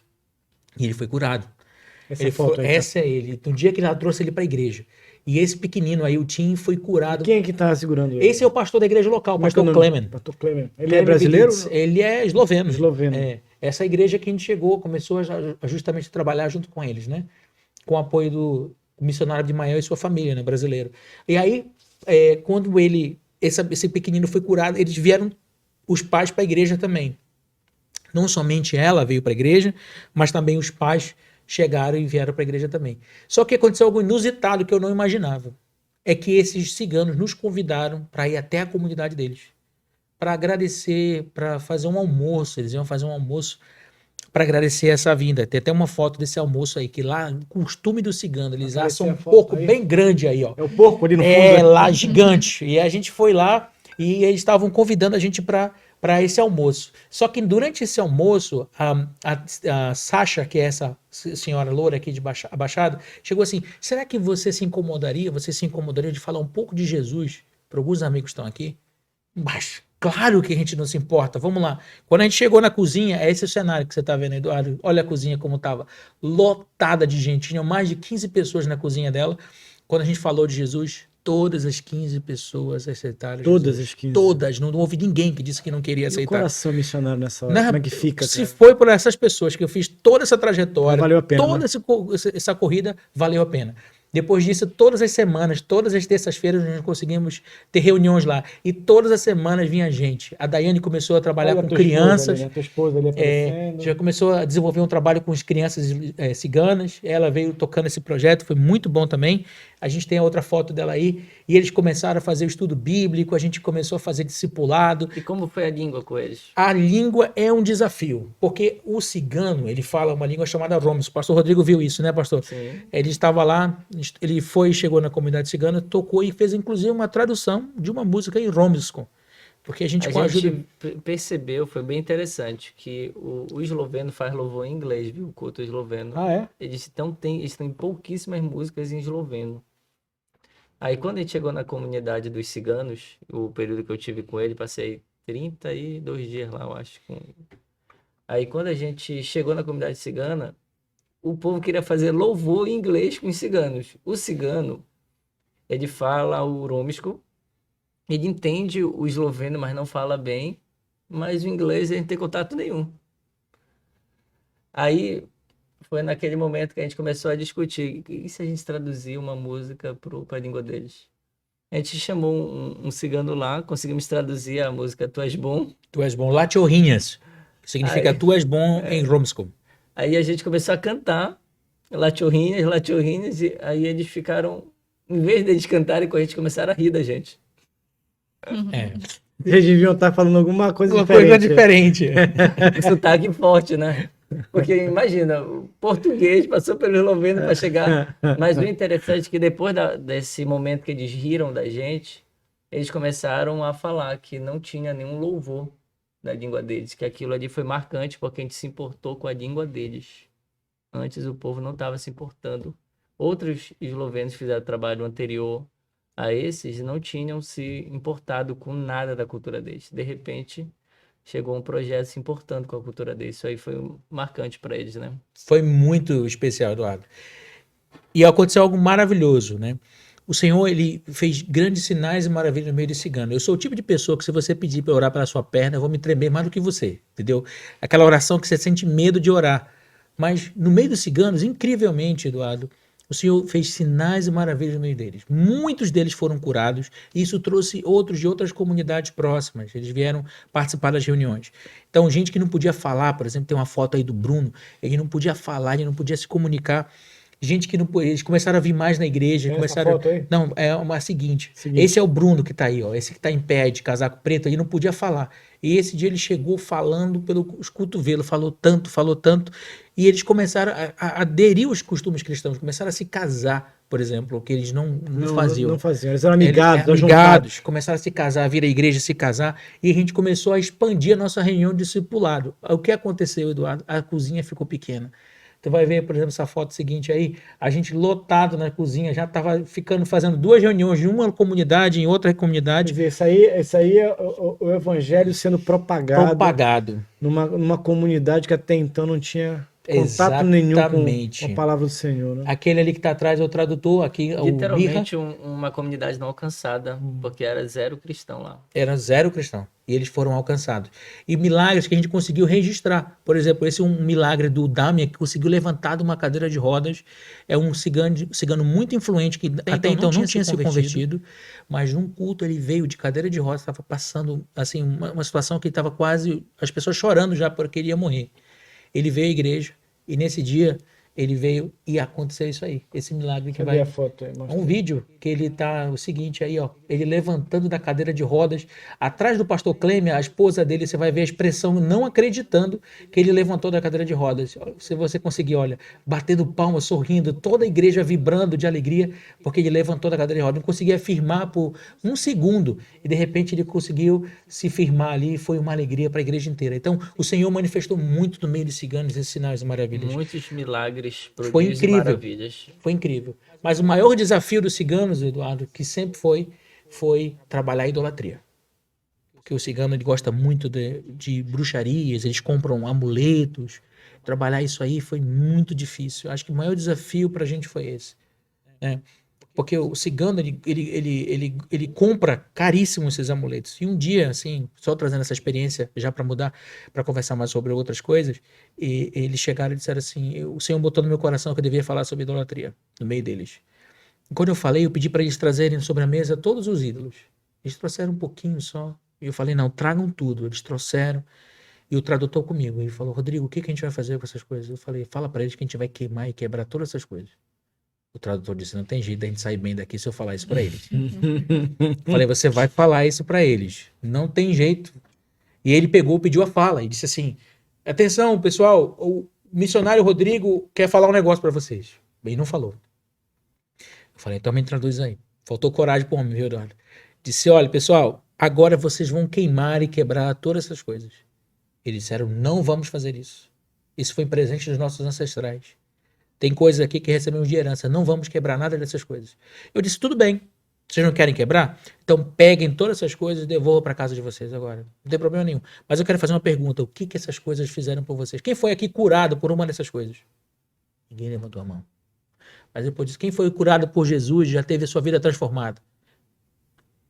[SPEAKER 2] E ele foi curado. Essa é ele. No dia que ela trouxe ele para a igreja. E esse pequenino aí, o Tim, foi curado.
[SPEAKER 1] Quem é que tá segurando ele?
[SPEAKER 2] Esse é o pastor da igreja local, o pastor Clemen.
[SPEAKER 1] Pastor Clemen. Ele é brasileiro?
[SPEAKER 2] Ele é esloveno.
[SPEAKER 1] Esloveno.
[SPEAKER 2] Essa igreja que a gente chegou, começou justamente a trabalhar junto com eles, né? Com o apoio do missionário de Mael e sua família, né? Brasileiro. E aí, quando esse pequenino foi curado, eles vieram, os pais, para a igreja também. Não somente ela veio para a igreja, mas também os pais chegaram e vieram para a igreja também. Só que aconteceu algo inusitado que eu não imaginava. É que esses ciganos nos convidaram para ir até a comunidade deles, para agradecer, para fazer um almoço. Eles iam fazer um almoço para agradecer essa vinda. Tem até uma foto desse almoço aí, que lá, o costume do cigano, eles assam um porco bem grande aí, ó.
[SPEAKER 1] É o porco ali no fundo.
[SPEAKER 2] É, lá gigante. E a gente foi lá e eles estavam convidando a gente para esse almoço. Só que durante esse almoço, a Sasha, que é essa senhora loura aqui de Baixada, chegou assim, será que você se incomodaria de falar um pouco de Jesus para alguns amigos que estão aqui? Mas claro que a gente não se importa, vamos lá. Quando a gente chegou na cozinha, é esse o cenário que você está vendo, Eduardo. Olha a cozinha como estava, lotada de gente, tinham mais de 15 pessoas na cozinha dela. Quando a gente falou de Jesus, todas as 15 pessoas aceitaram.
[SPEAKER 1] Todas
[SPEAKER 2] Jesus.
[SPEAKER 1] as 15.
[SPEAKER 2] Todas, não houve ninguém que disse que não queria aceitar.
[SPEAKER 1] E o coração missionário nessa hora, como é que fica?
[SPEAKER 2] Se
[SPEAKER 1] Cara?
[SPEAKER 2] foi por essas pessoas que eu fiz toda essa trajetória,
[SPEAKER 1] Valeu a pena,
[SPEAKER 2] toda essa corrida, valeu a pena. Depois disso, todas as semanas, todas as terças-feiras, nós conseguimos ter reuniões lá. E todas as semanas vinha gente. A Daiane começou a trabalhar com crianças.
[SPEAKER 1] A tua esposa ali aparecendo.
[SPEAKER 2] Já começou a desenvolver um trabalho com as crianças ciganas. Ela veio tocando esse projeto, foi muito bom também. A gente tem a outra foto dela aí. E eles começaram a fazer o estudo bíblico, a gente começou a fazer discipulado.
[SPEAKER 3] E como foi a língua com eles?
[SPEAKER 2] A língua é um desafio, porque o cigano, ele fala uma língua chamada Roms. O pastor Rodrigo viu isso, né, pastor?
[SPEAKER 3] Sim.
[SPEAKER 2] Ele estava lá, ele chegou na comunidade cigana, tocou e fez inclusive uma tradução de uma música em Romskom. Porque a gente
[SPEAKER 3] percebeu, foi bem interessante, que o esloveno faz louvor em inglês, viu? O culto esloveno.
[SPEAKER 1] Ah, é?
[SPEAKER 3] Eles têm pouquíssimas músicas em esloveno. Aí quando a gente chegou na comunidade dos ciganos, o período que eu tive com ele, passei 32 dias lá, eu acho. Aí quando a gente chegou na comunidade cigana, o povo queria fazer louvor em inglês com os ciganos. O cigano, ele fala o romsko, ele entende o esloveno, mas não fala bem, mas o inglês ele não tem contato nenhum. Aí foi naquele momento que a gente começou a discutir, e se a gente traduzir uma música para a língua deles? A gente chamou um cigano lá, conseguimos traduzir a música Tu És Bom.
[SPEAKER 2] Tu És Bom, Lachorrinhas, que significa Tu És Bom em Romskom.
[SPEAKER 3] Aí a gente começou a cantar Lachorrinhas, e aí eles ficaram, em vez deles cantarem com a gente, começaram a rir da gente.
[SPEAKER 1] Eles deviam estar falando alguma coisa
[SPEAKER 2] diferente.
[SPEAKER 3] Sotaque forte, né? Porque imagina, o português passou pelo esloveno para chegar. Mas o interessante é que depois desse momento que eles riram da gente, eles começaram a falar que não tinha nenhum louvor na língua deles, que aquilo ali foi marcante porque a gente se importou com a língua deles. Antes o povo não estava se importando. Outros eslovenos fizeram trabalho anterior a esses, não tinham se importado com nada da cultura deles. De repente, chegou um projeto se importando com a cultura deles. Isso aí foi marcante para eles, né?
[SPEAKER 2] Foi muito especial, Eduardo. E aconteceu algo maravilhoso, né? O Senhor, ele fez grandes sinais e maravilhas no meio de cigano. Eu sou o tipo de pessoa que se você pedir para orar pela sua perna, eu vou me tremer mais do que você, entendeu? Aquela oração que você sente medo de orar. Mas no meio dos ciganos, incrivelmente, Eduardo, o Senhor fez sinais e maravilhas no meio deles. Muitos deles foram curados e isso trouxe outros de outras comunidades próximas. Eles vieram participar das reuniões. Então, gente que não podia falar, por exemplo, tem uma foto aí do Bruno, ele não podia falar, ele não podia se comunicar. Gente que não podia, eles começaram a vir mais na igreja.
[SPEAKER 1] Tem
[SPEAKER 2] Começaram...
[SPEAKER 1] essa foto aí?
[SPEAKER 2] Não, é uma seguinte.
[SPEAKER 1] Seguinte.
[SPEAKER 2] Esse é o Bruno que tá aí, ó. Esse que tá em pé, de casaco preto, ele não podia falar. E esse dia ele chegou falando pelos cotovelos, falou tanto, e eles começaram a aderir aos costumes cristãos, começaram a se casar, por exemplo, que eles não faziam.
[SPEAKER 1] Não faziam, eles eram amigados,
[SPEAKER 2] Eles,
[SPEAKER 1] ajuntados.
[SPEAKER 2] amigados, começaram a se casar, a vir à igreja se casar, e a gente começou a expandir a nossa reunião de discipulado. O que aconteceu, Eduardo? A cozinha ficou pequena. Tu vai ver, por exemplo, essa foto seguinte aí, a gente lotado na cozinha, já estava fazendo 2 reuniões em uma comunidade, em outra
[SPEAKER 1] Quer
[SPEAKER 2] comunidade.
[SPEAKER 1] dizer, isso aí é o evangelho sendo propagado numa comunidade que até então não tinha contato nenhum com a palavra do Senhor, né?
[SPEAKER 2] Aquele ali que está atrás é o tradutor, aqui
[SPEAKER 3] Literalmente uma comunidade não alcançada, porque era 0 cristão lá.
[SPEAKER 2] Era 0 cristão. E eles foram alcançados. E milagres que a gente conseguiu registrar. Por exemplo, esse é um milagre do Damia, que conseguiu levantar de uma cadeira de rodas. É um cigano muito influente, que até então não tinha se convertido. Mas num culto ele veio de cadeira de rodas, estava passando assim, uma situação que estava quase... As pessoas chorando já porque ele ia morrer. Ele veio à igreja e nesse dia... ele veio e aconteceu isso aí, esse milagre que
[SPEAKER 1] Cadê a foto aí?
[SPEAKER 2] Um vídeo que ele tá, o seguinte aí, ó, ele levantando da cadeira de rodas, atrás do pastor Clêmia, a esposa dele, você vai ver a expressão não acreditando que ele levantou da cadeira de rodas. Se você conseguir, olha, batendo palmas, sorrindo, toda a igreja vibrando de alegria, porque ele levantou da cadeira de rodas, não conseguia firmar por 1 segundo, e de repente ele conseguiu se firmar ali, e foi uma alegria para a igreja inteira. Então, o Senhor manifestou muito no meio de ciganos esses sinais e maravilhas.
[SPEAKER 3] Muitos milagres.
[SPEAKER 2] Foi incrível, foi incrível. Mas o maior desafio dos ciganos, Eduardo, que sempre foi trabalhar a idolatria. Porque o cigano ele gosta muito de bruxarias, eles compram amuletos. Trabalhar isso aí foi muito difícil. Acho que o maior desafio para a gente foi esse, né? Porque o cigano, ele compra caríssimo esses amuletos. E um dia, assim, só trazendo essa experiência já para mudar, para conversar mais sobre outras coisas, e eles chegaram e disseram assim, o Senhor botou no meu coração que eu devia falar sobre idolatria, no meio deles. E quando eu falei, eu pedi para eles trazerem sobre a mesa todos os ídolos. Eles trouxeram um pouquinho só. E eu falei, não, tragam tudo. Eles trouxeram. E o tradutor comigo, ele falou, Rodrigo, o que a gente vai fazer com essas coisas? Eu falei, fala para eles que a gente vai queimar e quebrar todas essas coisas. O tradutor disse, não tem jeito da gente sair bem daqui se eu falar isso para eles. Falei, você vai falar isso para eles. Não tem jeito. E ele pediu a fala e disse assim, atenção, pessoal, o missionário Rodrigo quer falar um negócio para vocês. Ele não falou. Eu falei, então me traduz aí. Faltou coragem pro homem, viu, Eduardo? Disse, olha, pessoal, agora vocês vão queimar e quebrar todas essas coisas. Eles disseram, não vamos fazer isso. Isso foi presente dos nossos ancestrais. Tem coisas aqui que recebemos de herança. Não vamos quebrar nada dessas coisas. Eu disse, tudo bem. Vocês não querem quebrar? Então peguem todas essas coisas e devolvam para casa de vocês agora. Não tem problema nenhum. Mas eu quero fazer uma pergunta. O que essas coisas fizeram por vocês? Quem foi aqui curado por uma dessas coisas? Ninguém levantou a mão. Mas depois disse, quem foi curado por Jesus já teve a sua vida transformada?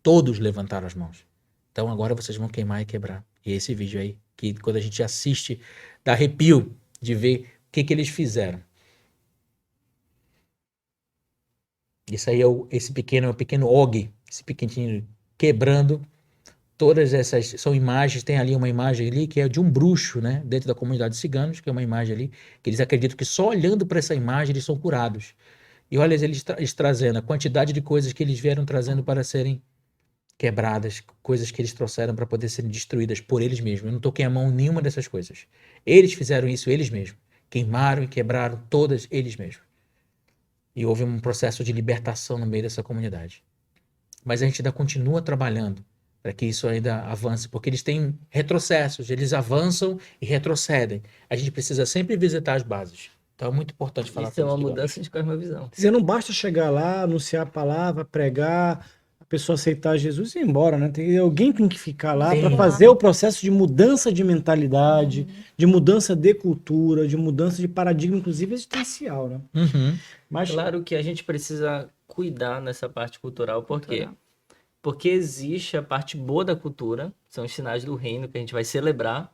[SPEAKER 2] Todos levantaram as mãos. Então agora vocês vão queimar e quebrar. E esse vídeo aí, que quando a gente assiste, dá arrepio de ver o que eles fizeram. Isso aí é esse pequeno Og, esse pequenininho quebrando todas essas, são imagens, tem ali uma imagem ali que é de um bruxo, né, dentro da comunidade de ciganos, que é uma imagem ali, que eles acreditam que só olhando para essa imagem eles são curados. E olha eles trazendo a quantidade de coisas que eles vieram trazendo para serem quebradas, coisas que eles trouxeram para poder serem destruídas por eles mesmos. Eu não toquei a mão em nenhuma dessas coisas. Eles fizeram isso eles mesmos. Queimaram e quebraram todas eles mesmos. E houve um processo de libertação no meio dessa comunidade. Mas a gente ainda continua trabalhando para que isso ainda avance, porque eles têm retrocessos, eles avançam e retrocedem. A gente precisa sempre visitar as bases. Então é muito importante falar
[SPEAKER 3] Isso é uma
[SPEAKER 2] sobre
[SPEAKER 3] mudança de cosmovisão.
[SPEAKER 1] Quer dizer, não basta chegar lá, anunciar a palavra, pregar, a pessoa aceitar Jesus e ir embora, né? Alguém tem que ficar lá para
[SPEAKER 2] Tem.
[SPEAKER 1] fazer o processo de mudança de mentalidade, de mudança de cultura, de mudança de paradigma, inclusive existencial, né?
[SPEAKER 2] Uhum.
[SPEAKER 1] Mas
[SPEAKER 3] Claro que a gente precisa cuidar nessa parte cultural, por quê?
[SPEAKER 4] Cultural.
[SPEAKER 3] Porque existe a parte boa da cultura, são os sinais do reino que a gente vai celebrar,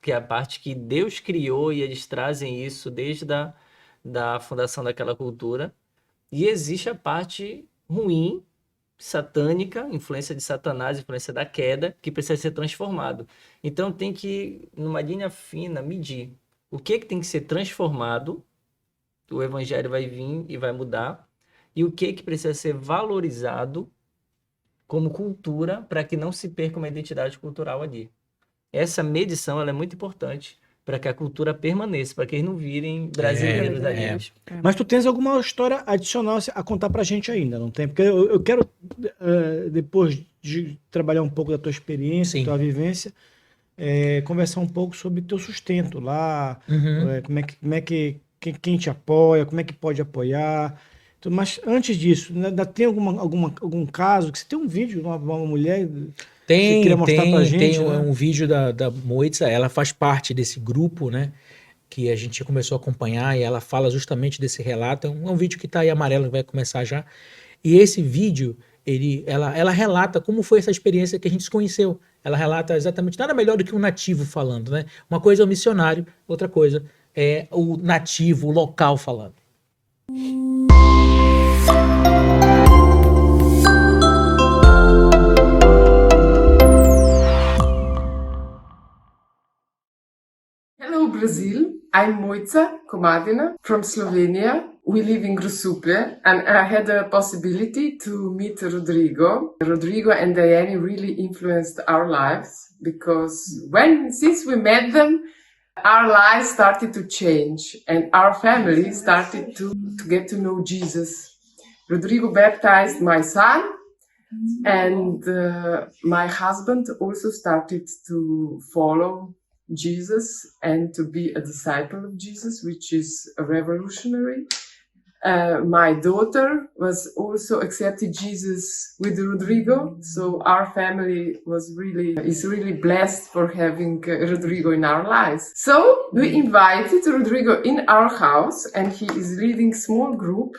[SPEAKER 3] que é a parte que Deus criou e eles trazem isso desde da fundação daquela cultura. E existe a parte ruim, satânica, influência de Satanás, influência da queda, que precisa ser transformado. Então tem que, numa linha fina, medir o que tem que ser transformado, o evangelho vai vir e vai mudar, e o que precisa ser valorizado como cultura para que não se perca uma identidade cultural ali. Essa medição ela é muito importante para que a cultura permaneça, para que eles não virem brasileiros ali.
[SPEAKER 1] Mas tu tens alguma história adicional a contar pra gente ainda, não tem? Porque eu quero, depois de trabalhar um pouco da tua experiência,
[SPEAKER 2] Sim.
[SPEAKER 1] tua vivência, conversar um pouco sobre teu sustento lá, como é que quem te apoia, como é que pode apoiar. Então, mas antes disso, ainda tem algum caso que você tem um vídeo de uma mulher que você queria mostrar pra gente?
[SPEAKER 2] Tem
[SPEAKER 1] Né?
[SPEAKER 2] um vídeo da Moitza, ela faz parte desse grupo, né? Que a gente começou a acompanhar e ela fala justamente desse relato. É um vídeo que tá aí amarelo, vai começar já. E esse vídeo, ela relata como foi essa experiência que a gente se conheceu. Ela relata exatamente nada melhor do que um nativo falando, né? Uma coisa é o missionário, outra coisa é o nativo, o local falando.
[SPEAKER 5] Hello, Brazil. I'm Mojca Komadina from Slovenia. We live in Grosuplje, and I had the possibility to meet Rodrigo. Rodrigo and Diane really influenced our lives because since we met them, our lives started to change and our family started to get to know Jesus. Rodrigo baptized my son, and my husband also started to follow Jesus and to be a disciple of Jesus, which is revolutionary. My daughter was also accepted Jesus with Rodrigo, so our family is really blessed for having Rodrigo in our lives. So we invited Rodrigo in our house, and he is leading small group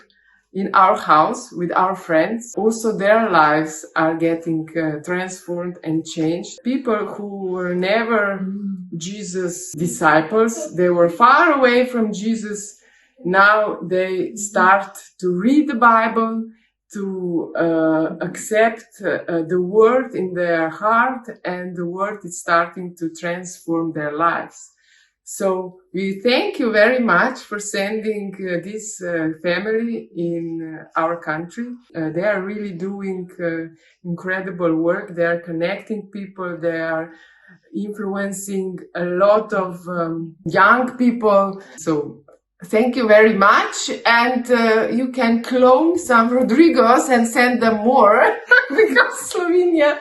[SPEAKER 5] in our house with our friends. Also their lives are getting transformed and changed. People who were never Jesus disciples, they were far away from Jesus. Now they start to read the Bible, to accept the word in their heart, and the word is starting to transform their lives. So we thank you very much for sending this family in our country. They are really doing incredible work. They are connecting people. They are influencing a lot of young people. So thank you very much. And you can clone some Rodrigos and send them more because Slovenia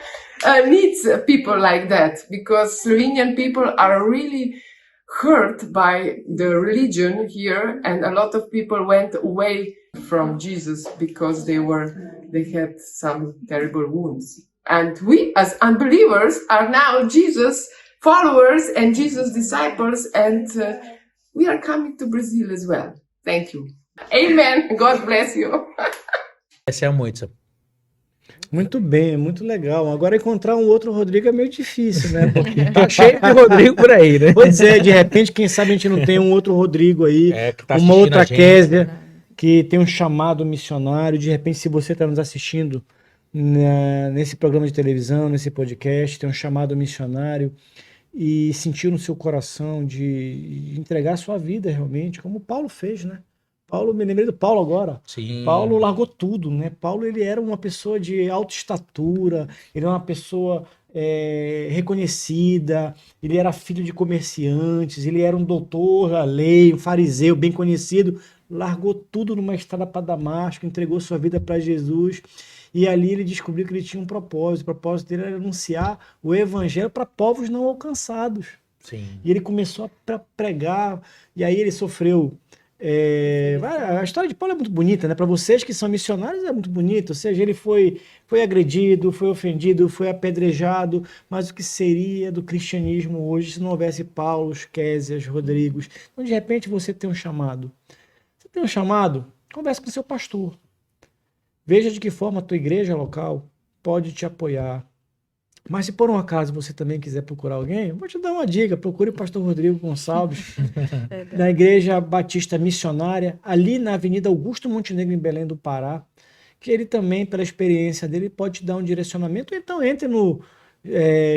[SPEAKER 5] needs people like that, because Slovenian people are really hurt by the religion here, and a lot of people went away from Jesus because they had some terrible wounds. And we as unbelievers are now Jesus followers and Jesus disciples, and we are coming to Brazil as well. Thank you. Amen. God bless you.
[SPEAKER 2] Essa é a Moitza.
[SPEAKER 1] Muito bem, muito legal. Agora encontrar um outro Rodrigo é meio difícil, né? Porque
[SPEAKER 2] Tá cheio de Rodrigo por aí, né?
[SPEAKER 1] pois é, de repente, quem sabe a gente não tem um outro Rodrigo aí,
[SPEAKER 2] Que tá
[SPEAKER 1] uma
[SPEAKER 2] assistindo
[SPEAKER 1] outra
[SPEAKER 2] a gente.
[SPEAKER 1] Késia que tem um chamado missionário. De repente, se você está nos assistindo nesse programa de televisão, nesse podcast, tem um chamado missionário e sentiu no seu coração de entregar a sua vida realmente, como Paulo fez, né? Me lembrei do Paulo agora.
[SPEAKER 2] Sim.
[SPEAKER 1] Paulo largou tudo, né? Paulo, ele era uma pessoa de alta estatura, ele era uma pessoa reconhecida, ele era filho de comerciantes, ele era um doutor da lei, um fariseu bem conhecido, largou tudo numa estrada para Damasco, entregou sua vida para Jesus. E ali ele descobriu que ele tinha um propósito. O propósito dele era anunciar o evangelho para povos não alcançados.
[SPEAKER 2] Sim.
[SPEAKER 1] E ele começou a pregar, e aí ele sofreu. A história de Paulo é muito bonita, né? Para vocês que são missionários é muito bonito. Ou seja, ele foi agredido, foi ofendido, foi apedrejado. Mas o que seria do cristianismo hoje se não houvesse Paulos, Késias, Rodrigos? Então, de repente, você tem um chamado. Você tem um chamado? Converse com o seu pastor. Veja de que forma a tua igreja local pode te apoiar. Mas se por um acaso você também quiser procurar alguém, vou te dar uma dica, procure o pastor Rodrigo Gonçalves, da Igreja Batista Missionária, ali na Avenida Augusto Montenegro, em Belém do Pará, que ele também, pela experiência dele, pode te dar um direcionamento. Então entre no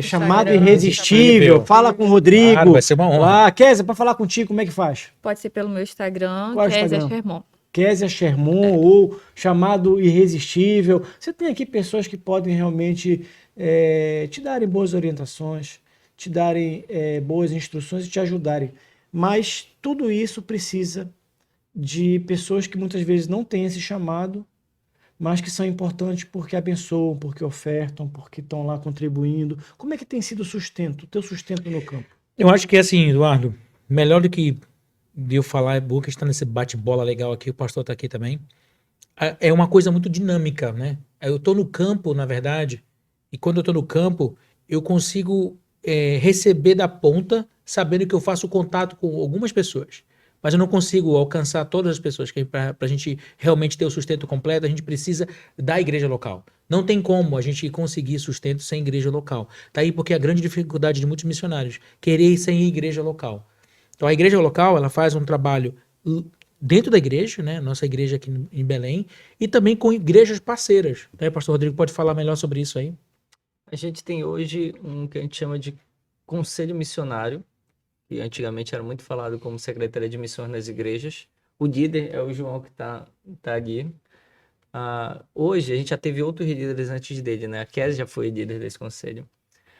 [SPEAKER 1] chamado Irresistível, fala com o Rodrigo.
[SPEAKER 2] Claro, vai ser uma honra.
[SPEAKER 1] Lá, Kézia, para falar contigo, como é que faz?
[SPEAKER 4] Pode ser pelo meu Instagram,
[SPEAKER 1] Qual é o
[SPEAKER 4] Kézia
[SPEAKER 1] Instagram?
[SPEAKER 4] Sherman.
[SPEAKER 1] Kézia Sherman ou chamado Irresistível. Você tem aqui pessoas que podem realmente te darem boas orientações, te darem boas instruções e te ajudarem. Mas tudo isso precisa de pessoas que muitas vezes não têm esse chamado, mas que são importantes porque abençoam, porque ofertam, porque estão lá contribuindo. Como é que tem sido o teu sustento no campo?
[SPEAKER 2] Eu acho que assim, Eduardo, melhor do que de eu falar, é bom que está nesse bate-bola legal aqui, o pastor está aqui também. É uma coisa muito dinâmica, né? Eu estou no campo, na verdade, e quando eu estou no campo, eu consigo receber da ponta, sabendo que eu faço contato com algumas pessoas. Mas eu não consigo alcançar todas as pessoas. Para a gente realmente ter o sustento completo, a gente precisa da igreja local. Não tem como a gente conseguir sustento sem igreja local. Tá aí porque a grande dificuldade de muitos missionários, querer ir sem igreja local. Então a igreja local, ela faz um trabalho dentro da igreja, né? Nossa igreja aqui em Belém, e também com igrejas parceiras. O pastor Rodrigo pode falar melhor sobre isso aí.
[SPEAKER 3] A gente tem hoje um que a gente chama de Conselho Missionário, que antigamente era muito falado como Secretaria de Missões nas igrejas. O líder é o João que tá aqui. Hoje a gente já teve outros líderes antes dele, né? A Kézia já foi líder desse conselho.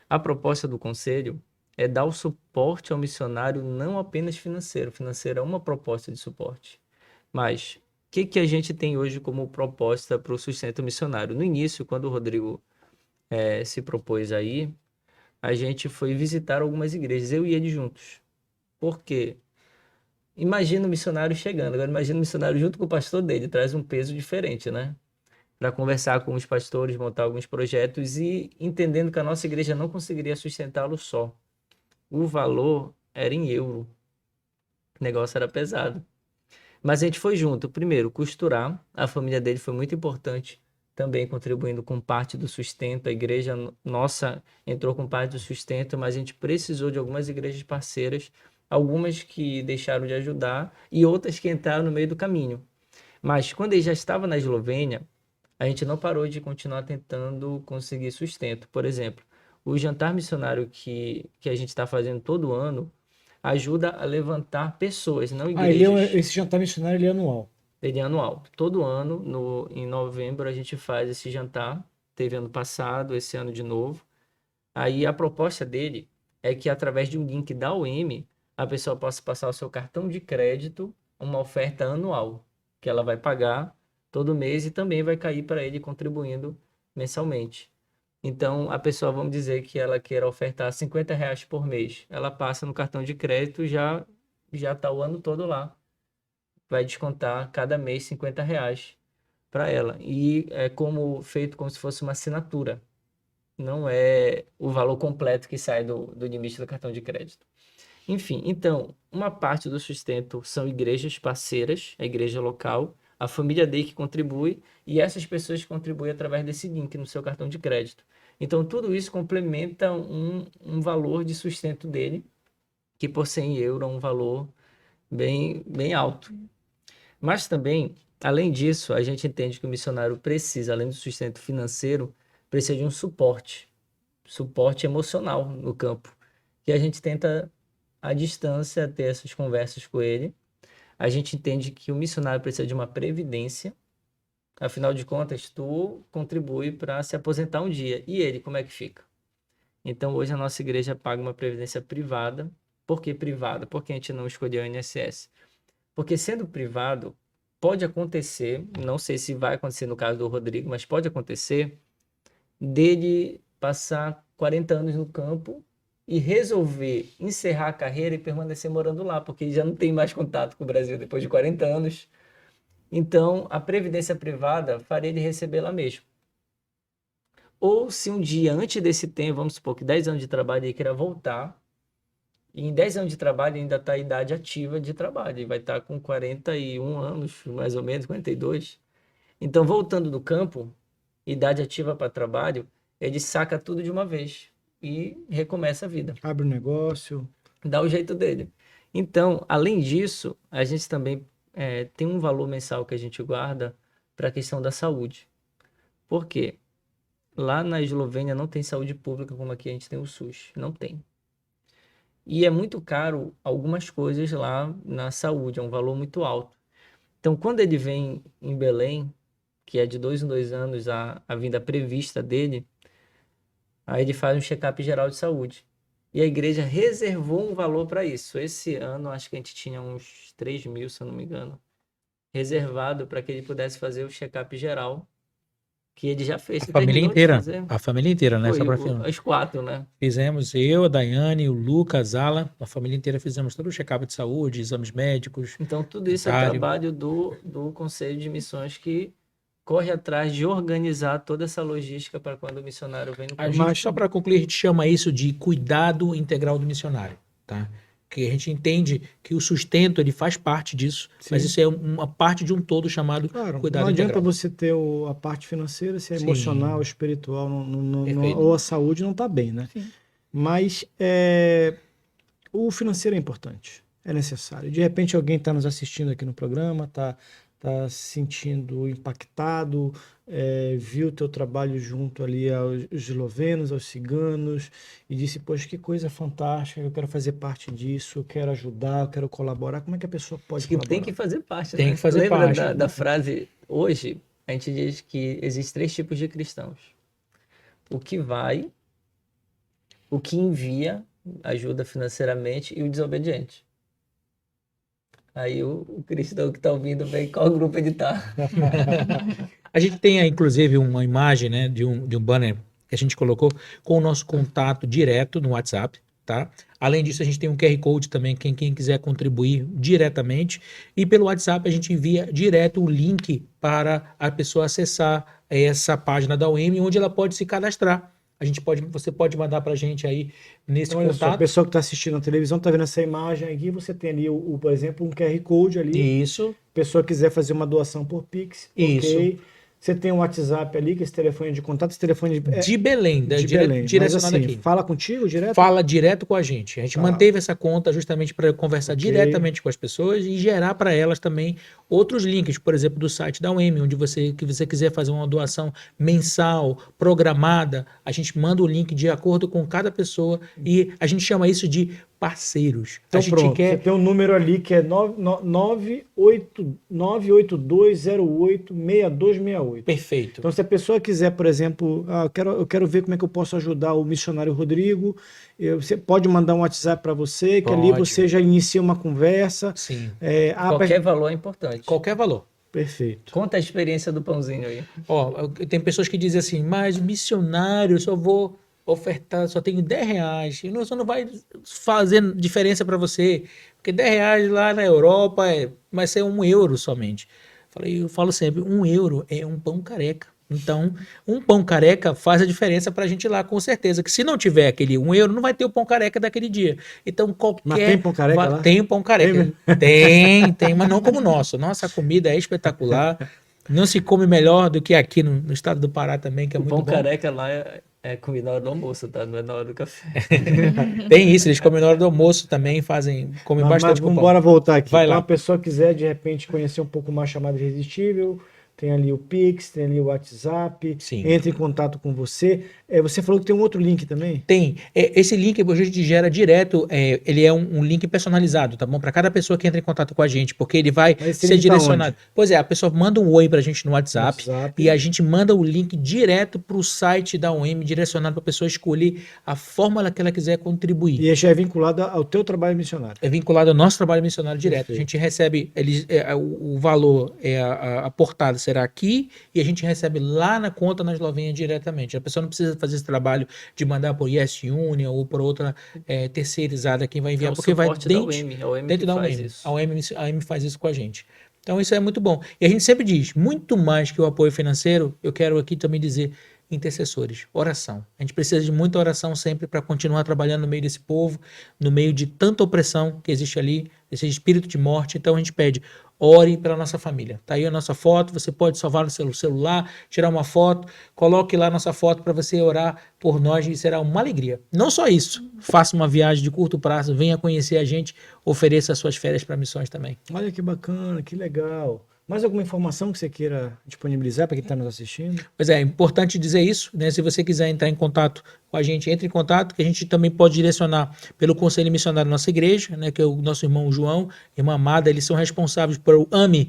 [SPEAKER 3] A proposta do conselho é dar o suporte ao missionário não apenas financeiro. Financeiro é uma proposta de suporte. Mas o que a gente tem hoje como proposta para o sustento missionário? No início, quando o Rodrigo se propôs aí, a gente foi visitar algumas igrejas, eu e ele juntos. Por quê? Imagina o missionário chegando, agora imagina o missionário junto com o pastor dele, traz um peso diferente, né? Para conversar com os pastores, montar alguns projetos e entendendo que a nossa igreja não conseguiria sustentá-lo só. O valor era em euro. O negócio era pesado. Mas a gente foi junto. Primeiro, costurar. A família dele foi muito importante, também contribuindo com parte do sustento. A igreja nossa entrou com parte do sustento, mas a gente precisou de algumas igrejas parceiras, algumas que deixaram de ajudar e outras que entraram no meio do caminho. Mas quando ele já estava na Eslovênia, a gente não parou de continuar tentando conseguir sustento. Por exemplo, o jantar missionário que a gente está fazendo todo ano ajuda a levantar pessoas, não igrejas.
[SPEAKER 1] Esse jantar missionário ele é anual.
[SPEAKER 3] Ele é anual. Todo ano, em novembro, a gente faz esse jantar. Teve ano passado, esse ano de novo. Aí a proposta dele é que através de um link da OM, a pessoa possa passar o seu cartão de crédito, uma oferta anual, que ela vai pagar todo mês e também vai cair para ele contribuindo mensalmente. Então, a pessoa, vamos dizer que ela queira ofertar R$50 por mês. Ela passa no cartão de crédito e já está o ano todo lá. Vai descontar cada mês R$50 para ela. E é feito como se fosse uma assinatura. Não é o valor completo que sai do limite do cartão de crédito. Enfim, então, uma parte do sustento são igrejas parceiras, a igreja local, a família dele que contribui, e essas pessoas contribuem através desse link no seu cartão de crédito. Então, tudo isso complementa um valor de sustento dele, que por €100 é um valor bem, bem alto. Mas também, além disso, a gente entende que o missionário precisa, além do sustento financeiro, precisa de um suporte emocional no campo, que a gente tenta, à distância, ter essas conversas com ele. A gente entende que o missionário precisa de uma previdência. Afinal de contas, tu contribui para se aposentar um dia. E ele, como é que fica? Então, hoje a nossa igreja paga uma previdência privada. Por que privada? Porque a gente não escolheu a INSS. Porque sendo privado, pode acontecer, não sei se vai acontecer no caso do Rodrigo, mas pode acontecer dele passar 40 anos no campo e resolver encerrar a carreira e permanecer morando lá, porque ele já não tem mais contato com o Brasil depois de 40 anos. Então, a previdência privada faria ele receber lá mesmo. Ou se um dia antes desse tempo, vamos supor que 10 anos de trabalho ele queira voltar, e em 10 anos de trabalho ainda está a idade ativa de trabalho, ele vai estar com 41 anos, mais ou menos, 42. Então, voltando do campo, idade ativa para trabalho, ele saca tudo de uma vez e recomeça a vida.
[SPEAKER 1] Abre um negócio.
[SPEAKER 3] Dá o jeito dele. Então, além disso, a gente também tem um valor mensal que a gente guarda para a questão da saúde. Por quê? Lá na Eslovênia não tem saúde pública como aqui a gente tem o SUS. Não tem. E é muito caro algumas coisas lá na saúde, é um valor muito alto. Então, quando ele vem em Belém, que é de 2 em 2 anos a vinda prevista dele, aí ele faz um check-up geral de saúde. E a igreja reservou um valor para isso. Esse ano, acho que a gente tinha uns 3 mil, se eu não me engano, reservado para que ele pudesse fazer o check-up geral, que ele já fez.
[SPEAKER 2] A
[SPEAKER 3] Você
[SPEAKER 2] família
[SPEAKER 3] terminou de
[SPEAKER 2] inteira.
[SPEAKER 3] fazer?
[SPEAKER 2] A família inteira, né?
[SPEAKER 3] Foi,
[SPEAKER 2] Só pra filmar.
[SPEAKER 3] os 4, né?
[SPEAKER 2] Fizemos eu, a Daiane, o Lucas, a Ala, a família inteira fizemos todo o check-up de saúde, exames médicos.
[SPEAKER 3] Então, tudo isso é
[SPEAKER 2] Dário.
[SPEAKER 3] trabalho do Conselho de Missões que corre atrás de organizar toda essa logística para quando o missionário vem no
[SPEAKER 2] A
[SPEAKER 3] campo.
[SPEAKER 2] gente, só para concluir, a gente chama isso de cuidado integral do missionário, tá? Que a gente entende que o sustento ele faz parte disso, mas
[SPEAKER 1] Sim.
[SPEAKER 2] isso é uma parte de um todo chamado
[SPEAKER 1] Claro,
[SPEAKER 2] cuidado
[SPEAKER 1] não adianta
[SPEAKER 2] integral.
[SPEAKER 1] você ter a parte financeira se é
[SPEAKER 2] Sim.
[SPEAKER 1] emocional, espiritual,
[SPEAKER 2] Perfeito.
[SPEAKER 1] ou a saúde não está bem, né?
[SPEAKER 4] Sim.
[SPEAKER 1] Mas o financeiro é importante, é necessário. De repente alguém está nos assistindo aqui no programa, está se sentindo impactado, viu o teu trabalho junto ali aos eslovenos, aos ciganos, e disse, poxa, que coisa fantástica, eu quero fazer parte disso, eu quero ajudar, eu quero colaborar. Como é que a pessoa pode
[SPEAKER 3] Acho que
[SPEAKER 1] colaborar?
[SPEAKER 3] tem que fazer parte,
[SPEAKER 2] Tem
[SPEAKER 3] né?
[SPEAKER 2] que fazer
[SPEAKER 3] Lembra
[SPEAKER 2] parte.
[SPEAKER 3] da frase, hoje, a gente diz que existem 3 tipos de cristãos. O que vai, o que envia, ajuda financeiramente, e o desobediente. Aí o cristão que está ouvindo vem qual grupo ele está.
[SPEAKER 2] A gente tem, inclusive, uma imagem, né, de um banner que a gente colocou com o nosso contato direto no WhatsApp, tá? Além disso, a gente tem um QR Code também, quem quiser contribuir diretamente. E pelo WhatsApp a gente envia direto o link para a pessoa acessar essa página da UEM, onde ela pode se cadastrar. Você pode mandar para a gente aí nesse
[SPEAKER 1] Então, olha só, a
[SPEAKER 2] contato.
[SPEAKER 1] pessoa que está assistindo na televisão está vendo essa imagem aqui, você tem ali, por exemplo, um QR Code ali.
[SPEAKER 2] Isso.
[SPEAKER 1] A pessoa quiser fazer uma doação por Pix,
[SPEAKER 2] Isso.
[SPEAKER 1] ok. Você tem um WhatsApp ali, que é esse telefone de contato, esse telefone
[SPEAKER 2] De Belém,
[SPEAKER 1] de Belém. Mas
[SPEAKER 2] direcionado
[SPEAKER 1] assim,
[SPEAKER 2] aqui.
[SPEAKER 1] fala contigo direto?
[SPEAKER 2] Fala direto com a gente. A gente
[SPEAKER 1] Tá.
[SPEAKER 2] manteve essa conta justamente para conversar
[SPEAKER 1] Ok.
[SPEAKER 2] diretamente com as pessoas e gerar para elas também outros links, por exemplo, do site da UEM, onde você quiser fazer uma doação mensal, programada, a gente manda o link de acordo com cada pessoa e a gente chama isso de parceiros.
[SPEAKER 1] Então
[SPEAKER 2] a gente
[SPEAKER 1] pronto,
[SPEAKER 2] quer
[SPEAKER 1] você tem um número ali que é 982086268.
[SPEAKER 2] perfeito.
[SPEAKER 1] Então, se a pessoa quiser, por exemplo, eu quero ver como é que eu posso ajudar o missionário Rodrigo, você pode mandar um WhatsApp para você, que ali
[SPEAKER 2] Pode.
[SPEAKER 1] você já inicia uma conversa.
[SPEAKER 2] Sim,
[SPEAKER 3] Qualquer valor é importante.
[SPEAKER 2] qualquer valor.
[SPEAKER 1] Perfeito.
[SPEAKER 3] Conta a experiência do pãozinho aí.
[SPEAKER 2] Ó, tem pessoas que dizem assim, mas missionário, eu só vou ofertar, só tenho R$10, e isso não vai fazer diferença para você, porque R$10 lá na Europa vai ser €1 somente. Eu falo sempre, €1 é um pão careca. Então, um pão careca faz a diferença para a gente lá, com certeza. Que se não tiver aquele €1, não vai ter o pão careca daquele dia. Então,
[SPEAKER 1] Mas tem pão careca lá?
[SPEAKER 2] Tem pão careca. Tem, mas não como o nosso. Nossa comida é espetacular. Não se come melhor do que aqui no estado do Pará também, que é
[SPEAKER 3] O
[SPEAKER 2] muito
[SPEAKER 3] pão
[SPEAKER 2] bom.
[SPEAKER 3] careca lá é comida na hora do almoço, tá? Não é na hora do café.
[SPEAKER 2] Tem isso, eles comem na hora do almoço também, comem
[SPEAKER 1] Mas
[SPEAKER 2] bastante com pão.
[SPEAKER 1] bora voltar aqui.
[SPEAKER 2] Vai
[SPEAKER 1] Então,
[SPEAKER 2] lá.
[SPEAKER 1] a pessoa quiser, de repente, conhecer um pouco mais chamada Irresistível, Tem ali o Pix, tem ali o WhatsApp,
[SPEAKER 2] Sim.
[SPEAKER 1] entra em contato com você. Você falou que tem um outro link também?
[SPEAKER 2] Tem. Esse link a gente gera direto, ele é um link personalizado, tá bom? Para cada pessoa que entra em contato com a gente, porque ele vai
[SPEAKER 1] Mas esse
[SPEAKER 2] ser
[SPEAKER 1] link tá
[SPEAKER 2] direcionado.
[SPEAKER 1] onde?
[SPEAKER 2] Pois é, a pessoa manda um oi pra gente no WhatsApp,
[SPEAKER 1] WhatsApp.
[SPEAKER 2] e a gente manda o link direto pro site da OM, direcionado para a pessoa escolher a forma que ela quiser contribuir.
[SPEAKER 1] E já é vinculado ao teu trabalho missionário.
[SPEAKER 2] É vinculado ao nosso trabalho missionário direto.
[SPEAKER 1] Perfeito.
[SPEAKER 2] A gente recebe, o valor, aportado será aqui, e a gente recebe lá na conta na Eslovênia diretamente. A pessoa não precisa fazer esse trabalho de mandar por Yes Union ou por outra terceirizada quem vai enviar, porque vai
[SPEAKER 3] suporte da
[SPEAKER 2] dentro,
[SPEAKER 3] OM, a OM
[SPEAKER 2] dentro
[SPEAKER 3] que
[SPEAKER 2] da
[SPEAKER 3] faz
[SPEAKER 2] OM.
[SPEAKER 3] isso.
[SPEAKER 2] A OM faz isso com a gente. Então isso é muito bom. E a gente sempre diz, muito mais que o apoio financeiro, eu quero aqui também dizer, intercessores, oração. A gente precisa de muita oração sempre para continuar trabalhando no meio desse povo, no meio de tanta opressão que existe ali, esse espírito de morte. Então a gente pede, ore pela nossa família. Tá aí a nossa foto, você pode salvar no seu celular, tirar uma foto, coloque lá a nossa foto para você orar por nós e será uma alegria. Não só isso, faça uma viagem de curto prazo, venha conhecer a gente, ofereça as suas férias para missões também.
[SPEAKER 1] Olha que bacana, que legal. Mais alguma informação que você queira disponibilizar para quem está nos assistindo?
[SPEAKER 2] Pois é importante dizer isso, né? Se você quiser entrar em contato com a gente, entre em contato, que a gente também pode direcionar pelo Conselho Missionário da nossa igreja, né? Que é o nosso irmão João, irmã Amada, eles são responsáveis por AME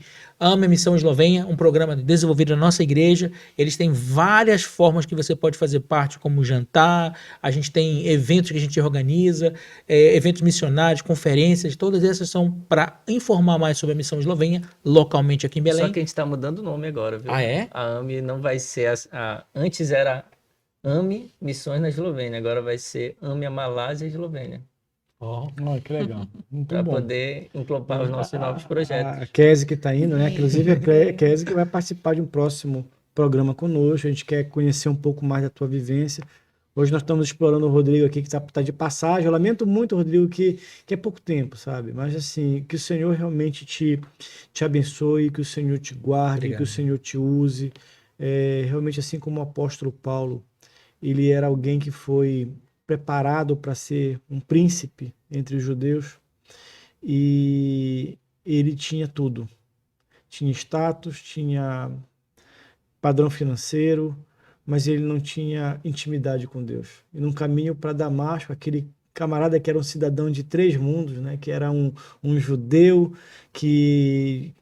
[SPEAKER 2] Missão Eslovênia, um programa desenvolvido na nossa igreja. Eles têm várias formas que você pode fazer parte, como jantar, a gente tem eventos que a gente organiza, eventos missionários, conferências, todas essas são para informar mais sobre a Missão Eslovênia, localmente aqui em Belém.
[SPEAKER 3] Só que a gente tá mudando o nome agora, viu?
[SPEAKER 2] Ah, é?
[SPEAKER 3] A AME não vai ser antes era AME Missões na Eslovênia, agora vai ser AME a Malásia e Eslovênia,
[SPEAKER 2] Ó.
[SPEAKER 1] Olha que legal. Muito
[SPEAKER 3] para
[SPEAKER 1] bom.
[SPEAKER 3] poder englobar os nossos novos projetos.
[SPEAKER 1] A Kézia que está indo, né? Inclusive a Kézia que vai participar de um próximo programa conosco. A gente quer conhecer um pouco mais da tua vivência. Hoje nós estamos explorando o Rodrigo aqui, que está de passagem. Eu lamento muito, Rodrigo, que é pouco tempo, sabe? Mas assim, que o Senhor realmente te abençoe, que o Senhor te guarde,
[SPEAKER 2] Obrigado.
[SPEAKER 1] que o Senhor te use. Realmente, assim como o apóstolo Paulo, ele era alguém que foi preparado para ser um príncipe entre os judeus e ele tinha tudo. Tinha status, tinha padrão financeiro, mas ele não tinha intimidade com Deus. E num caminho para Damasco, aquele camarada que era um cidadão de 3 mundos, né, que era um judeu que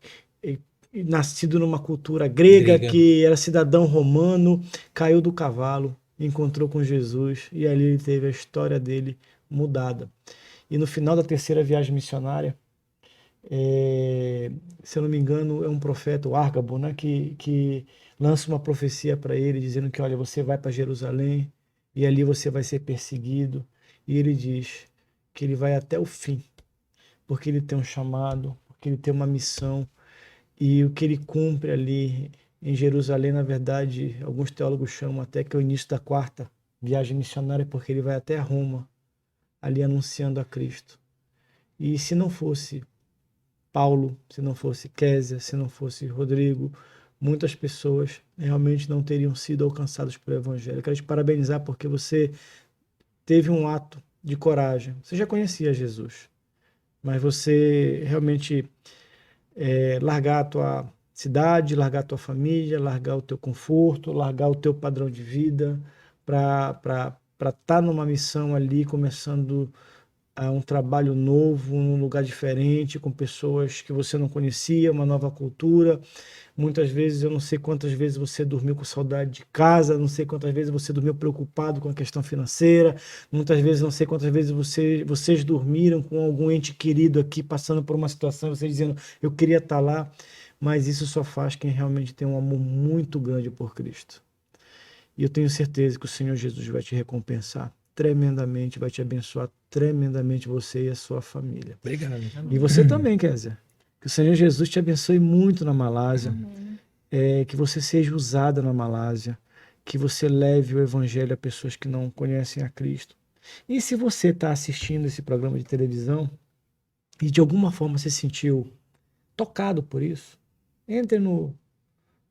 [SPEAKER 1] nascido numa cultura grega, que era cidadão romano, caiu do cavalo, encontrou com Jesus e ali ele teve a história dele mudada. E no final da 3ª viagem missionária, se eu não me engano, é um profeta, o Argabo, né, que lança uma profecia para ele, dizendo que, olha, você vai para Jerusalém e ali você vai ser perseguido. E ele diz que ele vai até o fim, porque ele tem um chamado, porque ele tem uma missão, e o que ele cumpre ali em Jerusalém, na verdade, alguns teólogos chamam até que é o início da 4ª viagem missionária, porque ele vai até Roma, ali anunciando a Cristo. E se não fosse Paulo, se não fosse Kézia, se não fosse Rodrigo, muitas pessoas realmente não teriam sido alcançadas pelo Evangelho. Eu quero te parabenizar porque você teve um ato de coragem. Você já conhecia Jesus, mas você realmente largar a tua cidade, largar a tua família, largar o teu conforto, largar o teu padrão de vida para estar numa missão ali, começando um trabalho novo, num lugar diferente, com pessoas que você não conhecia, uma nova cultura. Muitas vezes, eu não sei quantas vezes você dormiu com saudade de casa, não sei quantas vezes você dormiu preocupado com a questão financeira, muitas vezes, não sei quantas vezes vocês dormiram com algum ente querido aqui, passando por uma situação, você dizendo, eu queria estar lá, mas isso só faz quem realmente tem um amor muito grande por Cristo. E eu tenho certeza que o Senhor Jesus vai te recompensar tremendamente, vai te abençoar tremendamente, você e a sua família.
[SPEAKER 2] Obrigado.
[SPEAKER 1] E você também, Kézia. Que o Senhor Jesus te abençoe muito na Malásia, que você seja usada na Malásia, que você leve o Evangelho a pessoas que não conhecem a Cristo. E se você está assistindo esse programa de televisão e de alguma forma se sentiu tocado por isso, entre no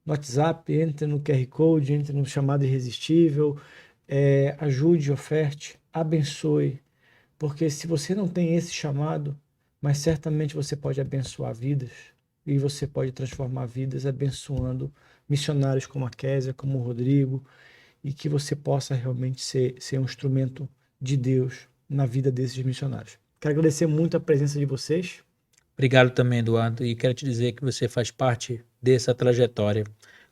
[SPEAKER 1] WhatsApp, entre no QR Code, entre no chamado irresistível, ajude, oferte, abençoe, porque se você não tem esse chamado, mas certamente você pode abençoar vidas, e você pode transformar vidas abençoando missionários como a Késia, como o Rodrigo, e que você possa realmente ser um instrumento de Deus na vida desses missionários. Quero agradecer muito a presença de vocês.
[SPEAKER 2] Obrigado também, Eduardo, e quero te dizer que você faz parte dessa trajetória.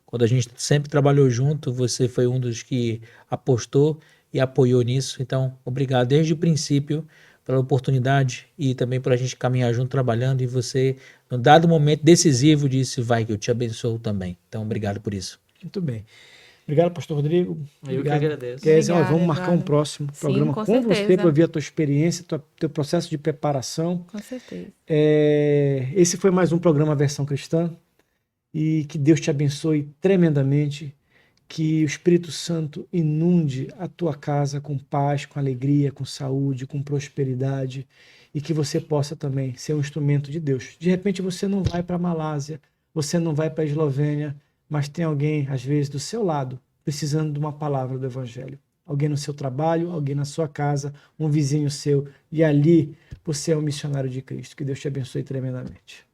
[SPEAKER 2] Quando a gente sempre trabalhou junto, você foi um dos que apostou e apoiou nisso. Então, obrigado desde o princípio pela oportunidade e também por a gente caminhar junto trabalhando. E você, num dado momento decisivo, disse: vai, que eu te abençoo também. Então, obrigado por isso.
[SPEAKER 1] Muito bem. Obrigado, pastor Rodrigo.
[SPEAKER 3] Eu
[SPEAKER 1] Obrigado.
[SPEAKER 3] que agradeço.
[SPEAKER 1] Kézia,
[SPEAKER 4] Obrigada,
[SPEAKER 1] vamos marcar um
[SPEAKER 4] Eduardo.
[SPEAKER 1] próximo
[SPEAKER 4] Sim,
[SPEAKER 1] programa
[SPEAKER 4] com
[SPEAKER 1] com você
[SPEAKER 4] certeza.
[SPEAKER 1] para ver a tua experiência, teu processo de preparação.
[SPEAKER 4] Com certeza.
[SPEAKER 1] Esse foi mais um programa Versão Cristã, e que Deus te abençoe tremendamente, que o Espírito Santo inunde a tua casa com paz, com alegria, com saúde, com prosperidade, e que você possa também ser um instrumento de Deus. De repente você não vai para a Malásia, você não vai para a Eslovênia, mas tem alguém, às vezes, do seu lado, precisando de uma palavra do Evangelho. Alguém no seu trabalho, alguém na sua casa, um vizinho seu, e ali você é um missionário de Cristo. Que Deus te abençoe tremendamente.